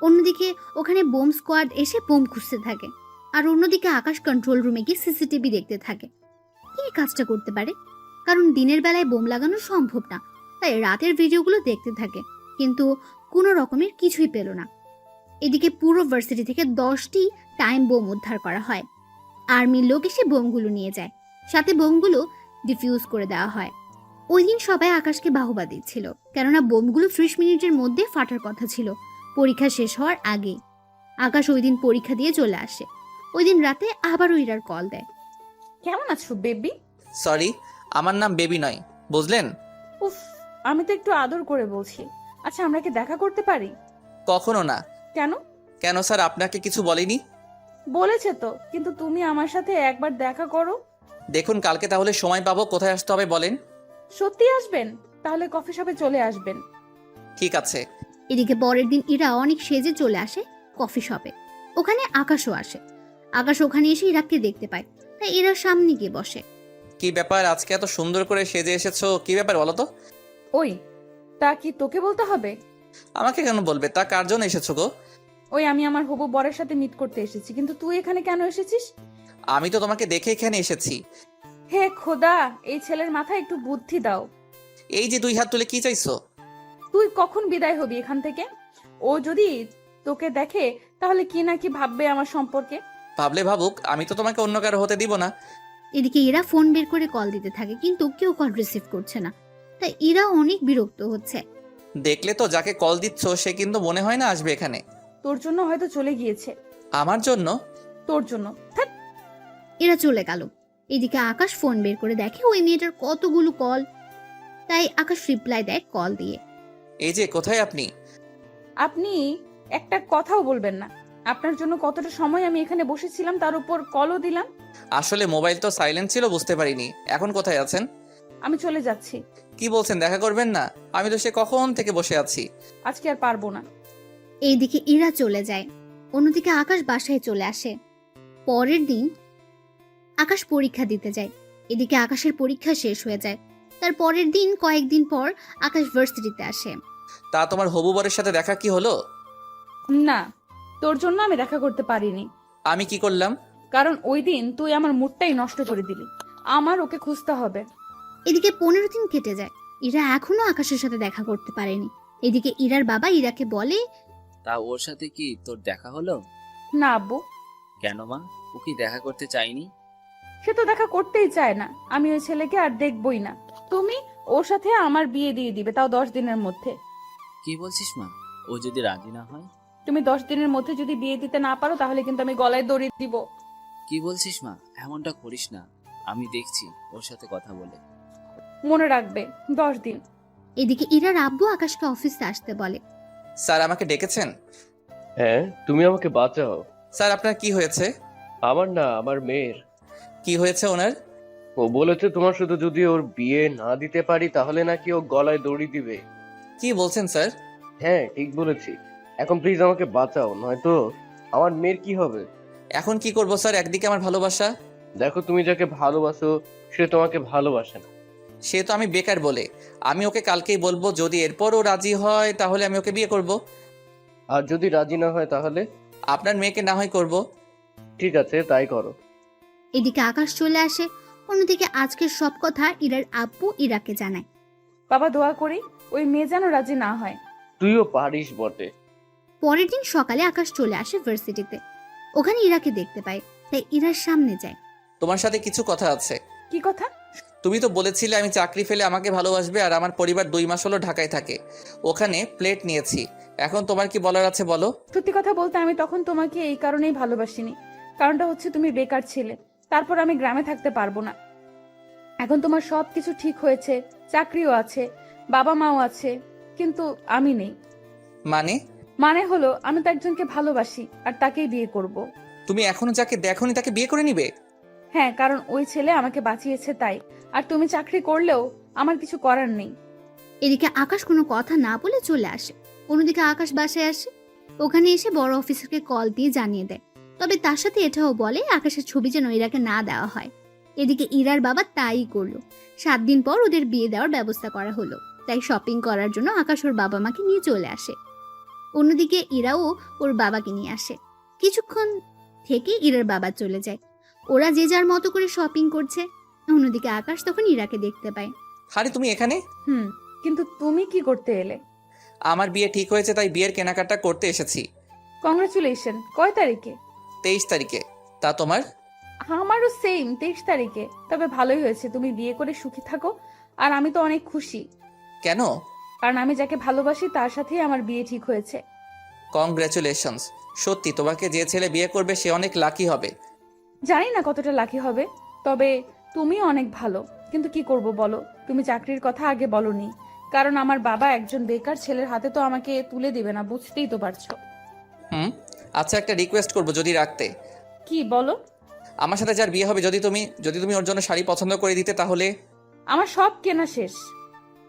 অন্যদিকে ওখানে বোম স্কোয়াড এসে বোম খুঁজতে থাকে, আর অন্যদিকে আকাশ কন্ট্রোল রুমে গিয়ে সিসিটিভি দেখতে থাকে। কি কাজটা করতে পারে, কারণ দিনের বেলায় বোম লাগানো সম্ভব না, তাই রাতের ভিডিওগুলো দেখতে থাকে, কিন্তু কোনো রকমের কিছুই পেল না। এদিকে পুরো ভার্সিটি থেকে 10টি টাইম বোম উদ্ধার করা হয়। আর্মির লোক এসে বোমগুলো নিয়ে যায়, সাথে বোমগুলো ডিফিউজ করে দেওয়া হয়। ওই দিন সবাই আকাশকে বাহবা দিচ্ছিল, কেননা বোমগুলো 30 মিনিটের মধ্যে ফাটার কথা ছিল, পরীক্ষা শেষ হওয়ার আগে। আকাশ ওই দিন পরীক্ষা দিয়ে চলে আসে। ওই দিন রাতে আবারও ইরার কল দেয়। কেমন আছো বেবি? সরি, আমার নাম বেবি নয়, বুঝলেন? উফ, আমি তো একটু আদর করে বলছি। আচ্ছা, আমরা কি দেখা করতে পারি? কখনো না। কেন? কেন স্যার, আপনাকে কিছু বলিনি? বলেছে তো, কিন্তু তুমি আমার সাথে একবার দেখা করো। দেখুন কালকে তাহলে সময় পাবো, কোথায় আসতে হবে বলেন? সত্যি আসবেন? তাহলে কফি শপে চলে আসবেন। ঠিক আছে। এদিকে পরের দিন ইরা অনেক সেজে চলে আসে কফি শপে। ওখানে আকাশও আসে। আকাশ ওখানে এসে ইরাকে দেখতে পায়, তাই ইরার সামনে গিয়ে বসে। কি ব্যাপার, আজকে এত সুন্দর করে সেজে এসেছো, কি ব্যাপার বলো তো? ওই, তা কি তোকে বলতে হবে? আমাকে কেন বলবে? তা কার জন্য এসেছো গো? ওই, আমি আমার হবু বরের সাথে মিট করতে এসেছি, কিন্তু তুই এখানে কেন এসেছিস? আমি তো তোমাকে দেখে এখানে এসেছি। হে খোদা, এই ছেলের মাথায় একটু বুদ্ধি দাও। এই যে 2 হাত তুলে কি চাইছো? তুই কখন বিদায় হবি এখান থেকে? ও যদি তোকে দেখে তাহলে কি না কি ভাববে আমার সম্পর্কে। ভাবলে ভাবুক, আমি তো তোমাকে অন্য কারো হতে দিব না। এদিকে ইরা ফোন বের করে কল দিতে থাকে, কিন্তু কেউ কল রিসিভ করছে না, তাই ইরা অনেক বিরক্ত হচ্ছে। দেখলে তো, যাকে কল দিচ্ছ সে কিন্তু মনে হয় না আসবে এখানে। তোর জন্য হয়তো চলে গিয়েছে। আমার জন্য? তোর জন্য। ধ্যাৎ। এরা চলে গেল। এদিকে আকাশ ফোন বের করে দেখে ওই মেয়েটার কতগুলো কল, তাই আকাশ রিপ্লাই দেয় কল দিয়ে। এই যে কোথায় আপনি? আপনি একটা কথাও বলবেন না। আপনার জন্য কতটা সময় আমি এখানে বসেছিলাম, তার উপর কলও দিলাম। আসলে মোবাইল তো সাইলেন্ট ছিল, বুঝতে পারিনি। এখন কোথায় আছেন? আমি চলে যাচ্ছি। কি বলছেন, দেখা করবেন না? আমি তো সে কখন থেকে বসে আছি। আজকে আর পারবো না। এইদিকে ইরা চলে যায়। অন্যদিকে আকাশ বাসায় চলে আসে। পরের দিন আকাশ পরীক্ষা দিতে যায়। এদিকে আকাশের পরীক্ষা শেষ হয়ে যায়। তার পরের দিন কয়েকদিন পর আকাশ ভার্সিটিতে আসে। তা তোমার হবু বরের সাথে দেখা কি হলো? না, তোর জন্য আমি দেখা করতে পারিনি। আমি কি করলাম? কারণ ওই দিন তুই আমার মুডটাই নষ্ট করে দিলি। আমার ওকে খুঁজতে হবে। এদিকে 15 দিন কেটে যায়। ইরা এখনো আকাশের সাথে দেখা করতে পারেনি। এদিকে ইরার বাবা ইরাকে বলে, তা ওর সাথে কি তোর দেখা হলো? না আব্বু, কেন মা, ও কি দেখা করতে চাইনি? সে তো দেখা করতেই চায় না। আমি ওই ছেলেকে আর দেখবই না। তুমি ওর সাথে আমার বিয়ে দিয়ে দিবে, তাও 10 দিনের মধ্যে। কি বলছিস মা? ও যদি রাজি না হয়? তুমি 10 দিনের মধ্যে যদি বিয়ে দিতে না পারো তাহলে কিন্তু আমি গলায় দড়ি দিব। কি বলছিস মা? এমনটা করিস না, আমি দেখছি ওর সাথে কথা বলে। মনে রাখবে, 10 দিন। এদিকে ইরার আব্বু আকাশকে অফিসে আসতে বলে। স্যার আমাকে ডেকেছেন? হ্যাঁ, তুমি আমাকে বাঁচাও। স্যার আপনার কি হয়েছে? আমার না, আমার মেয়ের। কি হয়েছে ওনার? ও বলেছে তোমার সাথে যদি ওর বিয়ে না দিতে পারি তাহলে নাকি ও গলায় দড়ি দিবে। কি বলছেন স্যার? হ্যাঁ, ঠিক বলেছি। এখন প্লিজ আমাকে বাঁচাও, নয়তো আমার মেয়ের কি হবে? এখন কি করব স্যার? একদিকে আমার ভালোবাসা। দেখো, তুমি যাকে ভালোবাসো সে তোমাকে ভালোবাসে না। সে তো আমি বেকার বলে। আমি ওকে কালকেই বলবো, যদি এরপরও রাজি হয় তাহলে আমি ওকে বিয়ে করব। আর যদি রাজি না হয় তাহলে? আপনার মেয়েকে না হয় করব। ঠিক আছে, তাই করো। এদিকে আকাশ চলে আসে। অন্যদিকে আজকের সব কথা ইরার আব্বু ইরাকে জানায়। বাবা দোয়া করি ওই মেয়ে যেন রাজি না হয়। তুইও পারিস বটে। পরের দিন সকালে আকাশ চলে আসে ভার্সিটিতে। ওখানে ইরাকে দেখতে পায়, তাই ইরার সামনে যায়। তোমার সাথে কিছু কথা আছে। কি কথা? তুমি তো বলেছিলে আমি চাকরি ফেলে আমাকে ভালোবাসবে, আর আমার পরিবার 2 মাস হলো ঢাকায় থাকে, ওখানে প্লেট নিয়েছি। এখন তোমার কি বলার আছে বলো। সত্যি কথা বলতে আমি তখন তোমাকে এই কারণেই ভালোবাসিনি। কারণটা হচ্ছে তুমি বেকার ছিলে, তারপর আমি গ্রামে থাকতে পারবো না। এখন তোমার সব কিছু ঠিক হয়েছে, চাকরিও আছে, বাবা মাও আছে, কিন্তু আমি নেই। মানে? মানে হলো আমি তো একজনকে ভালোবাসি আর তাকেই বিয়ে করব। তুমি এখনো যাকে দেখোনি তাকে বিয়ে করে নিবে? হ্যাঁ, কারণ ওই ছেলে আমাকে বাঁচিয়েছে তাই। আর তুমি চাকরি করলেও আমার কিছু করার নেই। এদিকে আকাশ কোনো কথা না বলে চলে আসে। অন্যদিকে আকাশ বাসায় আসে। ওখানে এসে বড় অফিসারকে কল দিয়ে জানিয়ে দেয়। তবে তার সাথে এটাও বলে আকাশের ছবি যেন ইরাকে না দেওয়া হয়। এদিকে ইরার বাবা তাই করলো। 7 দিন পর ওদের বিয়ে দেওয়ার ব্যবস্থা করা হলো। তাই শপিং করার জন্য আকাশ ওর বাবা মাকে নিয়ে চলে আসে। অন্যদিকে ইরাও ওর বাবাকে নিয়ে আসে। কিছুক্ষণ থেকে ইরার বাবা চলে যায়। ওরা যে যার মতো করে শপিং করছে। অন্যদিকে আকাশ তখন ইরাকে দেখতে পায়। আরে তুমি এখানে? কিন্তু তুমি কি করতে এলে? আমার বিয়ে ঠিক হয়েছে, তাই বিয়ের কেনাকাটা করতে এসেছি। কংগ্রাচুলেশন। কয় তারিখে? 23 তারিখে। তা তোমার? আমারও সেম 23 তারিখে। তবে ভালোই হয়েছে, তুমি বিয়ে করে সুখী থাকো। আর আমি তো অনেক খুশি। কেন? কারণ আমি যাকে ভালোবাসি তার সাথেই আমার বিয়ে ঠিক হয়েছে। কংগ্রাচুলেশনস। সত্যি তোমাকে যে ছেলে বিয়ে করবে সে অনেক লাকি হবে। জানি না কতটা লাকি হবে, তবে তুমি অনেক ভালো। কিন্তু কি করব বলো, তুমি চাকরির কথা আগে বলনি। কারণ আমার বাবা একজন বেকার ছেলের হাতে তো আমাকে তুলে দিবে না, বুঝতেই তো পারছো। আচ্ছা, একটা রিকোয়েস্ট করবো যদি রাখতে। কি বলো? আমার সাথে যার বিয়ে হবে, যদি তুমি ওর জন্য শাড়ি পছন্দ করে দিতে তাহলে। আমার সব কেনা শেষ,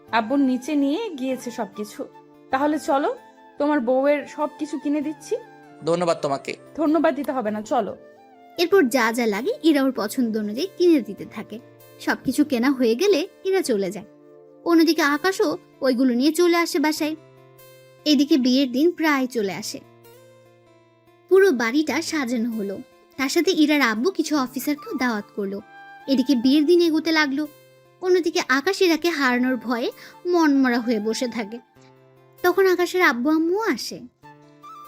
আব্বুর নিচে নিয়ে গিয়েছে সবকিছু। তাহলে চলো, তোমার বউয়ের সবকিছু কিনে দিচ্ছি। ধন্যবাদ তোমাকে। ধন্যবাদ দিতে হবে না, চলো। এরপর যা যা লাগে ইরা ওর পছন্দ অনুযায়ী কিনে দিতে থাকে। সবকিছু কেনা হয়ে গেলে ইরা চলে যায়। অন্যদিকে আকাশও ওইগুলো নিয়ে চলে আসে বাসায়। এদিকে বিয়ের দিন প্রায় চলে আসে। পুরো বাড়িটা সাজানো হলো। তার সাথে ইরার আব্বু কিছু অফিসারকেও দাওয়াত করলো। এদিকে বিয়ের দিন এগোতে লাগলো। অন্যদিকে আকাশ ইরাকে হারানোর ভয়ে মনমরা হয়ে বসে থাকে। তখন আকাশের আব্বু আম্মু আসে।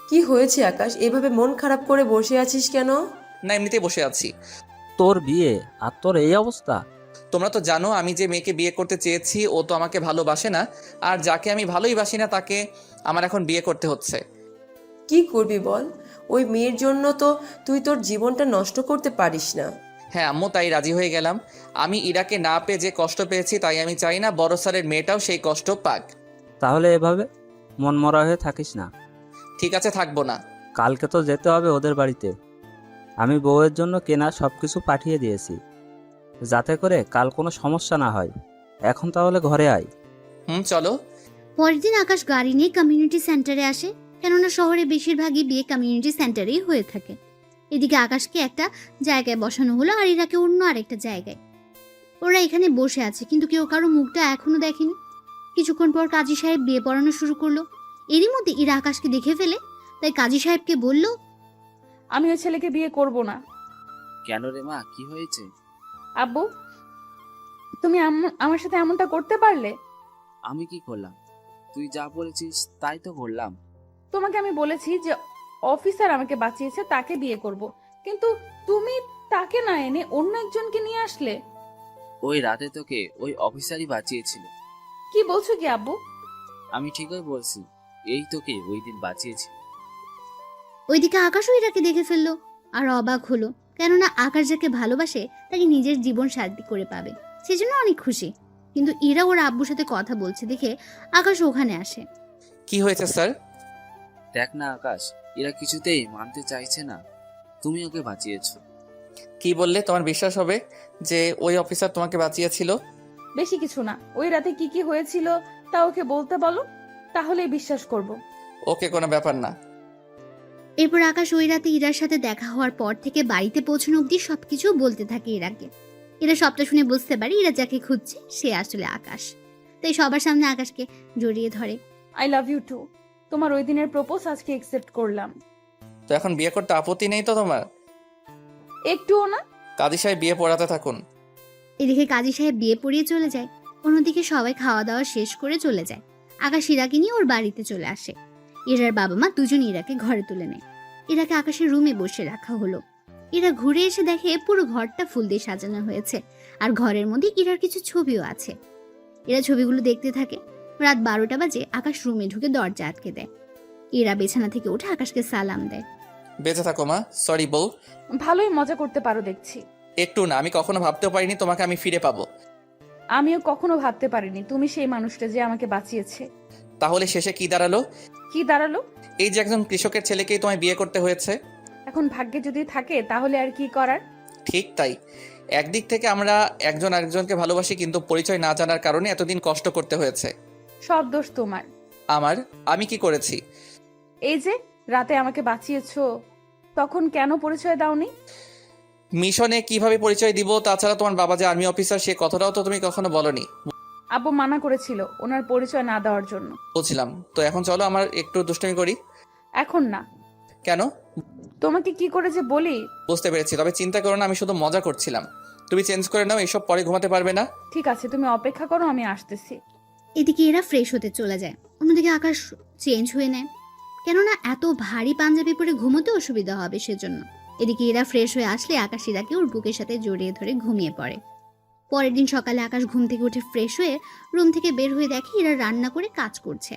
কি হয়েছে আকাশ, এভাবে মন খারাপ করে বসে আছিস কেন? না, এমনিতেই বসে আছি। তোর বিয়ে আর তোর এই অবস্থা? তোমরা তো জানো আমি যে মেয়েকে বিয়ে করতে চেয়েছি ও তো আমাকে ভালোবাসে না, আর যাকে আমি ভালোই বাসি না তাকে আমার এখন বিয়ে করতে হচ্ছে। কি করবি বল? ওই মেয়ের জন্য তো তুই তোর জীবনটা নষ্ট করতে পারিস না। হ্যাঁ আম্মু, তাই রাজি হয়ে গেলাম। আমি ইরাকে না পেয়ে যে কষ্ট পেয়েছি, তাই আমি চাই না বড় স্যারের মেয়েটাও সেই কষ্ট পাক। তাহলে এভাবে মনমরা হয়ে থাকিস না। ঠিক আছে, থাকবো না। কালকে তো যেতে হবে ওদের বাড়িতে। আমি বউয়ের জন্য কেনা সবকিছু পাঠিয়ে দিয়েছি, যাতে করে কাল কোনো সমস্যা না হয়। এখন তাহলে ঘরে আয়। চলো। পরের দিন আকাশ গাড়ি নিয়ে কমিউনিটি সেন্টারে আসে। কেননা শহরে বেশিরভাগই বিয়ে কমিউনিটি সেন্টারেই হয়ে থাকে। এদিকে আকাশকে একটা জায়গায় বসানো হলো আর ইরাকে অন্য আরেকটা জায়গায়। ওরা এখানে বসে আছে, কিন্তু কেউ কারো মুখটা এখনো দেখেনি। কিছুক্ষণ পর কাজী সাহেব বিয়ে পড়ানো শুরু করলো। এরই মধ্যে ইরা আকাশকে দেখে ফেলে, তাই কাজী সাহেবকে বলল, আমি ওই ছেলেকে বিয়ে করব না। কেন রে মা, কি হয়েছে? আব্বু, তুমি আমার সাথে এমনটা করতে পারলে? আমি কি করলাম? তুই যা বলেছিস তাই তো করলাম। তোমাকে আমি বলেছি যে অফিসার আমাকে বাঁচিয়েছে তাকে বিয়ে করব, কিন্তু তুমি তাকে না এনে অন্য একজনকে নিয়ে আসলে। ওই রাতে তোকে ওই অফিসারই বাঁচিয়েছিল। কি বলছো কি আব্বু? আমি ঠিকই বলছি, এই তোকে ওই দিন বাঁচিয়েছি। ওইদিকে আকাশও ইরাকে দেখে ফেললো আর অবাক হলো। কেননা আকাশ যাকে ভালোবাসে তাকে নিজের জীবন সাথী করে পাবে, সেজন্য অনেক খুশি। কিন্তু ইরা ওর আব্বুর সাথে কথা বলছে দেখে আকাশ ওখানে আসে। কি হয়েছে স্যার? দেখ না আকাশ, এরা কিছুতেই মানতে চাইছে না তুমি ওকে বাঁচিয়েছো। কি বললে? তোমার বিশ্বাস হবে যে ওই অফিসার তোমাকে বাঁচিয়েছিল? বেশি কিছু না, ওই রাতে কি কি হয়েছিল তা ওকে বলতে বলো, তাহলেই বিশ্বাস করব। ওকে, কোনো ব্যাপার না। এরপর আকাশ ওই রাতে ইরার সাথে দেখা হওয়ার পর থেকে বাড়িতে পৌঁছানো অব্দি সবকিছু বলতে থাকে ইরাকে। ইরা সবটা শুনে বুঝতে পারে ইরা যাকে খুঁজছে সে আসলে আকাশ। তাই সবার সামনে আকাশকে জড়িয়ে ধরে। I love you too. তোমার ওই দিনের প্রপোজ আজকে একসেপ্ট করলাম। তো এখন বিয়ে করতে আপত্তি নেই তো তোমার? একটুও না। কাজী সাহেব বিয়ে পড়াতে থাকুন। এদিকে কাজী সাহেব বিয়ে পড়িয়ে চলে যায়। অন্যদিকে সবাই খাওয়া দাওয়া শেষ করে চলে যায়। আকাশ ইরাকে নিয়ে ওর বাড়িতে চলে আসে। ইরার বাবা মা দুজন ইরাকে ঘরে তুলে নেয়। ইরাকে আকাশের রুমে বসে রাখা হলো। ইরা ঘুরে এসে দেখে পুরো ঘরটা ফুল দিয়ে সাজানো হয়েছে, আর ঘরের মধ্যে ইরার কিছু ছবিও আছে। ইরা ছবিগুলো দেখতে থাকে। রাত 12টা বাজে আকাশ রুমে ঢুকে দরজা আটকে দেয়। ইরা বিছানা থেকে উঠে আকাশকে সালাম দেয়। বেঁচে থাকো মা। সরি বউ। ভালোই মজা করতে পারো দেখছি। একটু না, আমি কখনো ভাবতেও পারিনি তোমাকে আমি ফিরে পাবো। আমিও কখনো ভাবতে পারিনি তুমি সেই মানুষটা যে আমাকে বাঁচিয়েছে। তাহলে শেষে কি দাঁড়ালো? কি দাঁড়ালো? এই যে একজন কৃষকের ছেলেকেই তোমায় বিয়ে করতে হয়েছে। এখন ভাগ্যে যদি থাকে তাহলে আর কি করার। ঠিক তাই। একদিক থেকে আমরা একজন আরেকজনকে ভালোবাসি, কিন্তু পরিচয় না জানার কারণে এতদিন কষ্ট করতে হয়েছে। সব দোষ তোমার। আমি কি করেছি? এই যে রাতে আমাকে বাঁচিয়েছো, তখন কেন পরিচয় দাওনি? মিশনে কিভাবে পরিচয় দিব? তাছাড়া তোমার বাবা যে আর্মি অফিসার সে কথাটাও তো তুমি কখনো বলনি। আব্বু মানা করেছিল ওনার পরিচয় না দেওয়ার জন্য। বুঝলাম। তো এখন চলো আমার একটু দুষ্টুমি করি। এখন না। কেন? তোমাকে কি করে যে বলি। বুঝতে পেরেছি, তবে চিন্তা করো না, আমি শুধু মজা করছিলাম। তুমি চেঞ্জ করে নাও, এসব পরে ঘুমাতে পারবে না। ঠিক আছে, তুমি অপেক্ষা করো, আমি আসতেছি। এদিকে এরা ফ্রেশ হতে চলে যায়। অন্যদিকে আকাশ চেঞ্জ হয়ে নেয়, কেননা এত ভারী পাঞ্জাবি পরে ঘুমোতে অসুবিধা হবে সেজন্য। এদিকে এরা ফ্রেশ হয়ে আসলে আকাশ ইরাকে ওর বুকের সাথে জড়িয়ে ধরে ঘুমিয়ে পড়ে। পরের দিন সকালে আকাশ ঘুম থেকে উঠে ফ্রেশ হয়ে রুম থেকে বের হয়ে দেখে এরা রান্না করে কাজ করছে,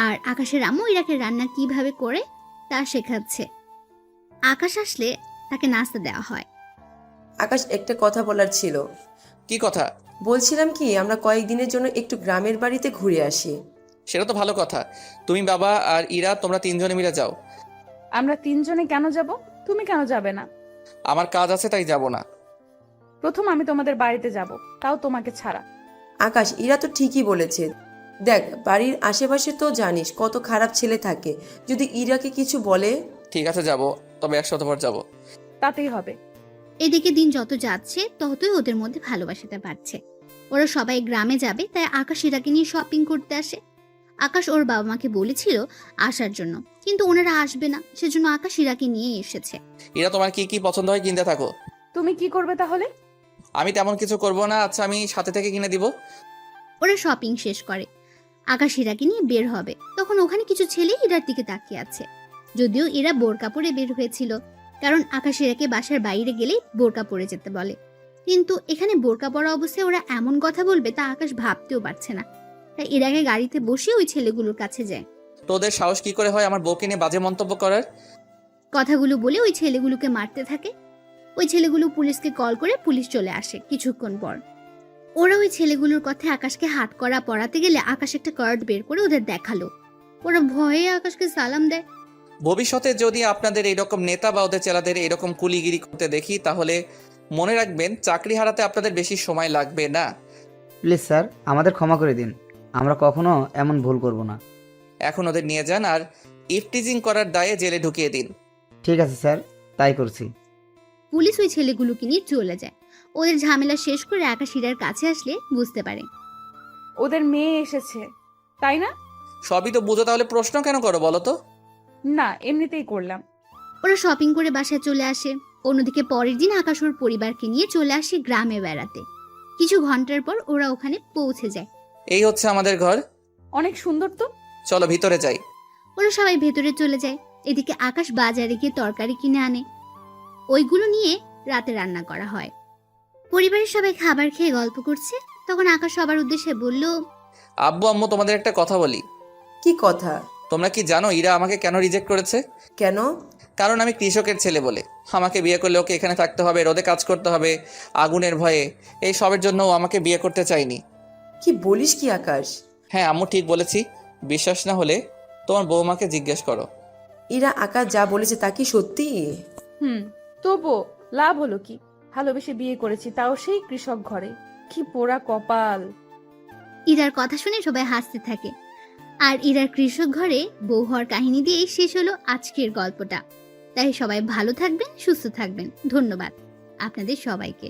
আর আকাশের আম্মু ইরাকে রান্না কিভাবে করে তা শেখাচ্ছে। আকাশ আসলে তাকে নাস্তা দেওয়া হয়। আকাশ, একটা কথা বলার ছিল। কি কথা? বলছিলাম কি, আমরা কয়েকদিনের জন্য একটু গ্রামের বাড়িতে ঘুরে আসি। সেটা তো ভালো কথা। তুমি, বাবা আর ইরা তোমরা তিনজনে মিলে যাও। আমরা তিনজনে কেন যাব? তুমি কেন যাবে না? আমার কাজ আছে তাই যাব না। প্রথম আমি তোমাদের বাড়িতে যাব, তাও তোমাকে ছাড়া। আকাশ, ইরা তো ঠিকই বলেছে। দেখ, বাড়ির আশেপাশে তো জানিস কত খারাপ ছেলে থাকে। যদি ইরাকে কিছু বলে। ঠিক আছে যাব, তবে 1 সপ্তাহ পর যাব। তাতেই হবে। এদিকে দিন যত যাচ্ছে ততই ওদের মধ্যে ভালোবাসাটা বাড়ছে। ওরা সবাই গ্রামে যাবে, তাই আকাশ ইরাকে নিয়ে শপিং করতে আসে। আকাশ ওর বাবা মাকে বলেছিল আসার জন্য, কিন্তু ওনারা আসবে না, সেজন্য আকাশ ইরাকে নিয়ে এসেছে। ইরা তোমার কি কি পছন্দ হয় কিনতে থাকো। তুমি কি করবে তাহলে? আমি তেমন কিছু করব না। আচ্ছা, আমি সাথে থেকে কিনে দিব। ওরা শপিং শেষ করে আকাশ ইরাকে নিয়ে বের হবে, তখন ওখানে কিছু ছেলে ইরার দিকে তাকিয়ে আছে। যদিও ইরা বোরকা পরে বের হয়েছিল, কারণ আকাশ ইরাকে বাসার বাইরে গেলে বোরকা পরে যেতে বলে। কিন্তু এখানে বোরকা পরা অবস্থায় ওরা এমন কথা বলবে তা আকাশ ভাবতেও পারছে না, তাই ইরাকে গাড়িতে বসে ওই ছেলেগুলোর কাছে যায়। তোদের সাহস কি করে হয় আমার বউকে নিয়ে বাজে মন্তব্য করার? কথাগুলো বলে ওই ছেলেগুলোকে মারতে থাকে। ওই ছেলেগুলো পুলিশকে কল করে পুলিশ চলে আসে কিছুক্ষণ পর। ওরা ওই ছেলেগুলোর কথায় আকাশকে হাত করা পড়াতে গেলে আকাশ একটা কার্ড বের করে ওদের দেখালো। ওরা ভয়ে আকাশকে সালাম দেয়। ভবিষ্যতে যদি আপনাদের এইরকম নেতা বা ওদের চেলাদের এরকম কুলিগিরি করতে দেখি, তাহলে মনে রাখবেন চাকরি হারাতে আপনাদের বেশি সময় লাগবে না। প্লিজ স্যার, আমাদের ক্ষমা করে দিন, আমরা কখনো এমন ভুল করব না। এখন ওদের নিয়ে যান আর ইফটিজিং করার দায়ে জেলে ঢুকিয়ে দিন। ঠিক আছে স্যার, তাই করছি। পুলিশ ওই ছেলেগুলোকে নিয়ে চলে যায়। ওদের ঝামেলা শেষ করে আকাশ ইরার কাছে আসলে বুঝতে পারে ওদের মেয়ে এসেছে, তাই না? সবই তো বুঝো, তাহলে প্রশ্ন কেন করো বলো তো? না, এমনিতেই করলাম। ওরা শপিং করে বাসায় চলে আসে। অন্যদিকে পরের দিন আকাশ ওর পরিবারকে নিয়ে চলে আসে গ্রামে বেড়াতে। কিছু ঘন্টার পর ওরা ওখানে পৌঁছে যায়। এই হচ্ছে আমাদের ঘর। অনেক সুন্দর তো। চলো ভিতরে যাই। ওরা সবাই ভেতরে চলে যায়। এদিকে আকাশ বাজারে গিয়ে তরকারি কিনে আনে, ওইগুলো নিয়ে রাতে রান্না করা হয়। পরিবারের সবাই খাবার খেয়ে গল্প করছে, তখন আকাশ সবার উদ্দেশ্যে বলল, আব্বু আম্মু, তোমাদের একটা কথা বলি। কি কথা? তোমরা কি জানো ইরা আমাকে কেন রিজেক্ট করেছে? কেন? কারণ আমি কৃষকের ছেলে বলে। আমাকে বিয়ে করলে ওকে এখানে থাকতে হবে, রোদে কাজ করতে হবে, আগুনের ভয়ে। এই সবের জন্য ও আমাকে বিয়ে করতে চায়নি। কি বলিস কি আকাশ? হ্যাঁ আম্মু, ঠিক বলেছি। বিশ্বাস না হলে তোমার বৌমাকে জিজ্ঞেস করো। ইরা আকাশ যা বলেছে তা কি সত্যি? তবু লাভ হলো কি? ভালোবেসে বিয়ে করেছি, তাও সেই কৃষক ঘরে। কি পোড়া কপাল। ইরার কথা শুনে সবাই হাসতে থাকে। আর ইরার কৃষক ঘরে বউ হওয়ার কাহিনী দিয়েই শেষ হলো আজকের গল্পটা। তাই সবাই ভালো থাকবেন, সুস্থ থাকবেন। ধন্যবাদ আপনাদের সবাইকে।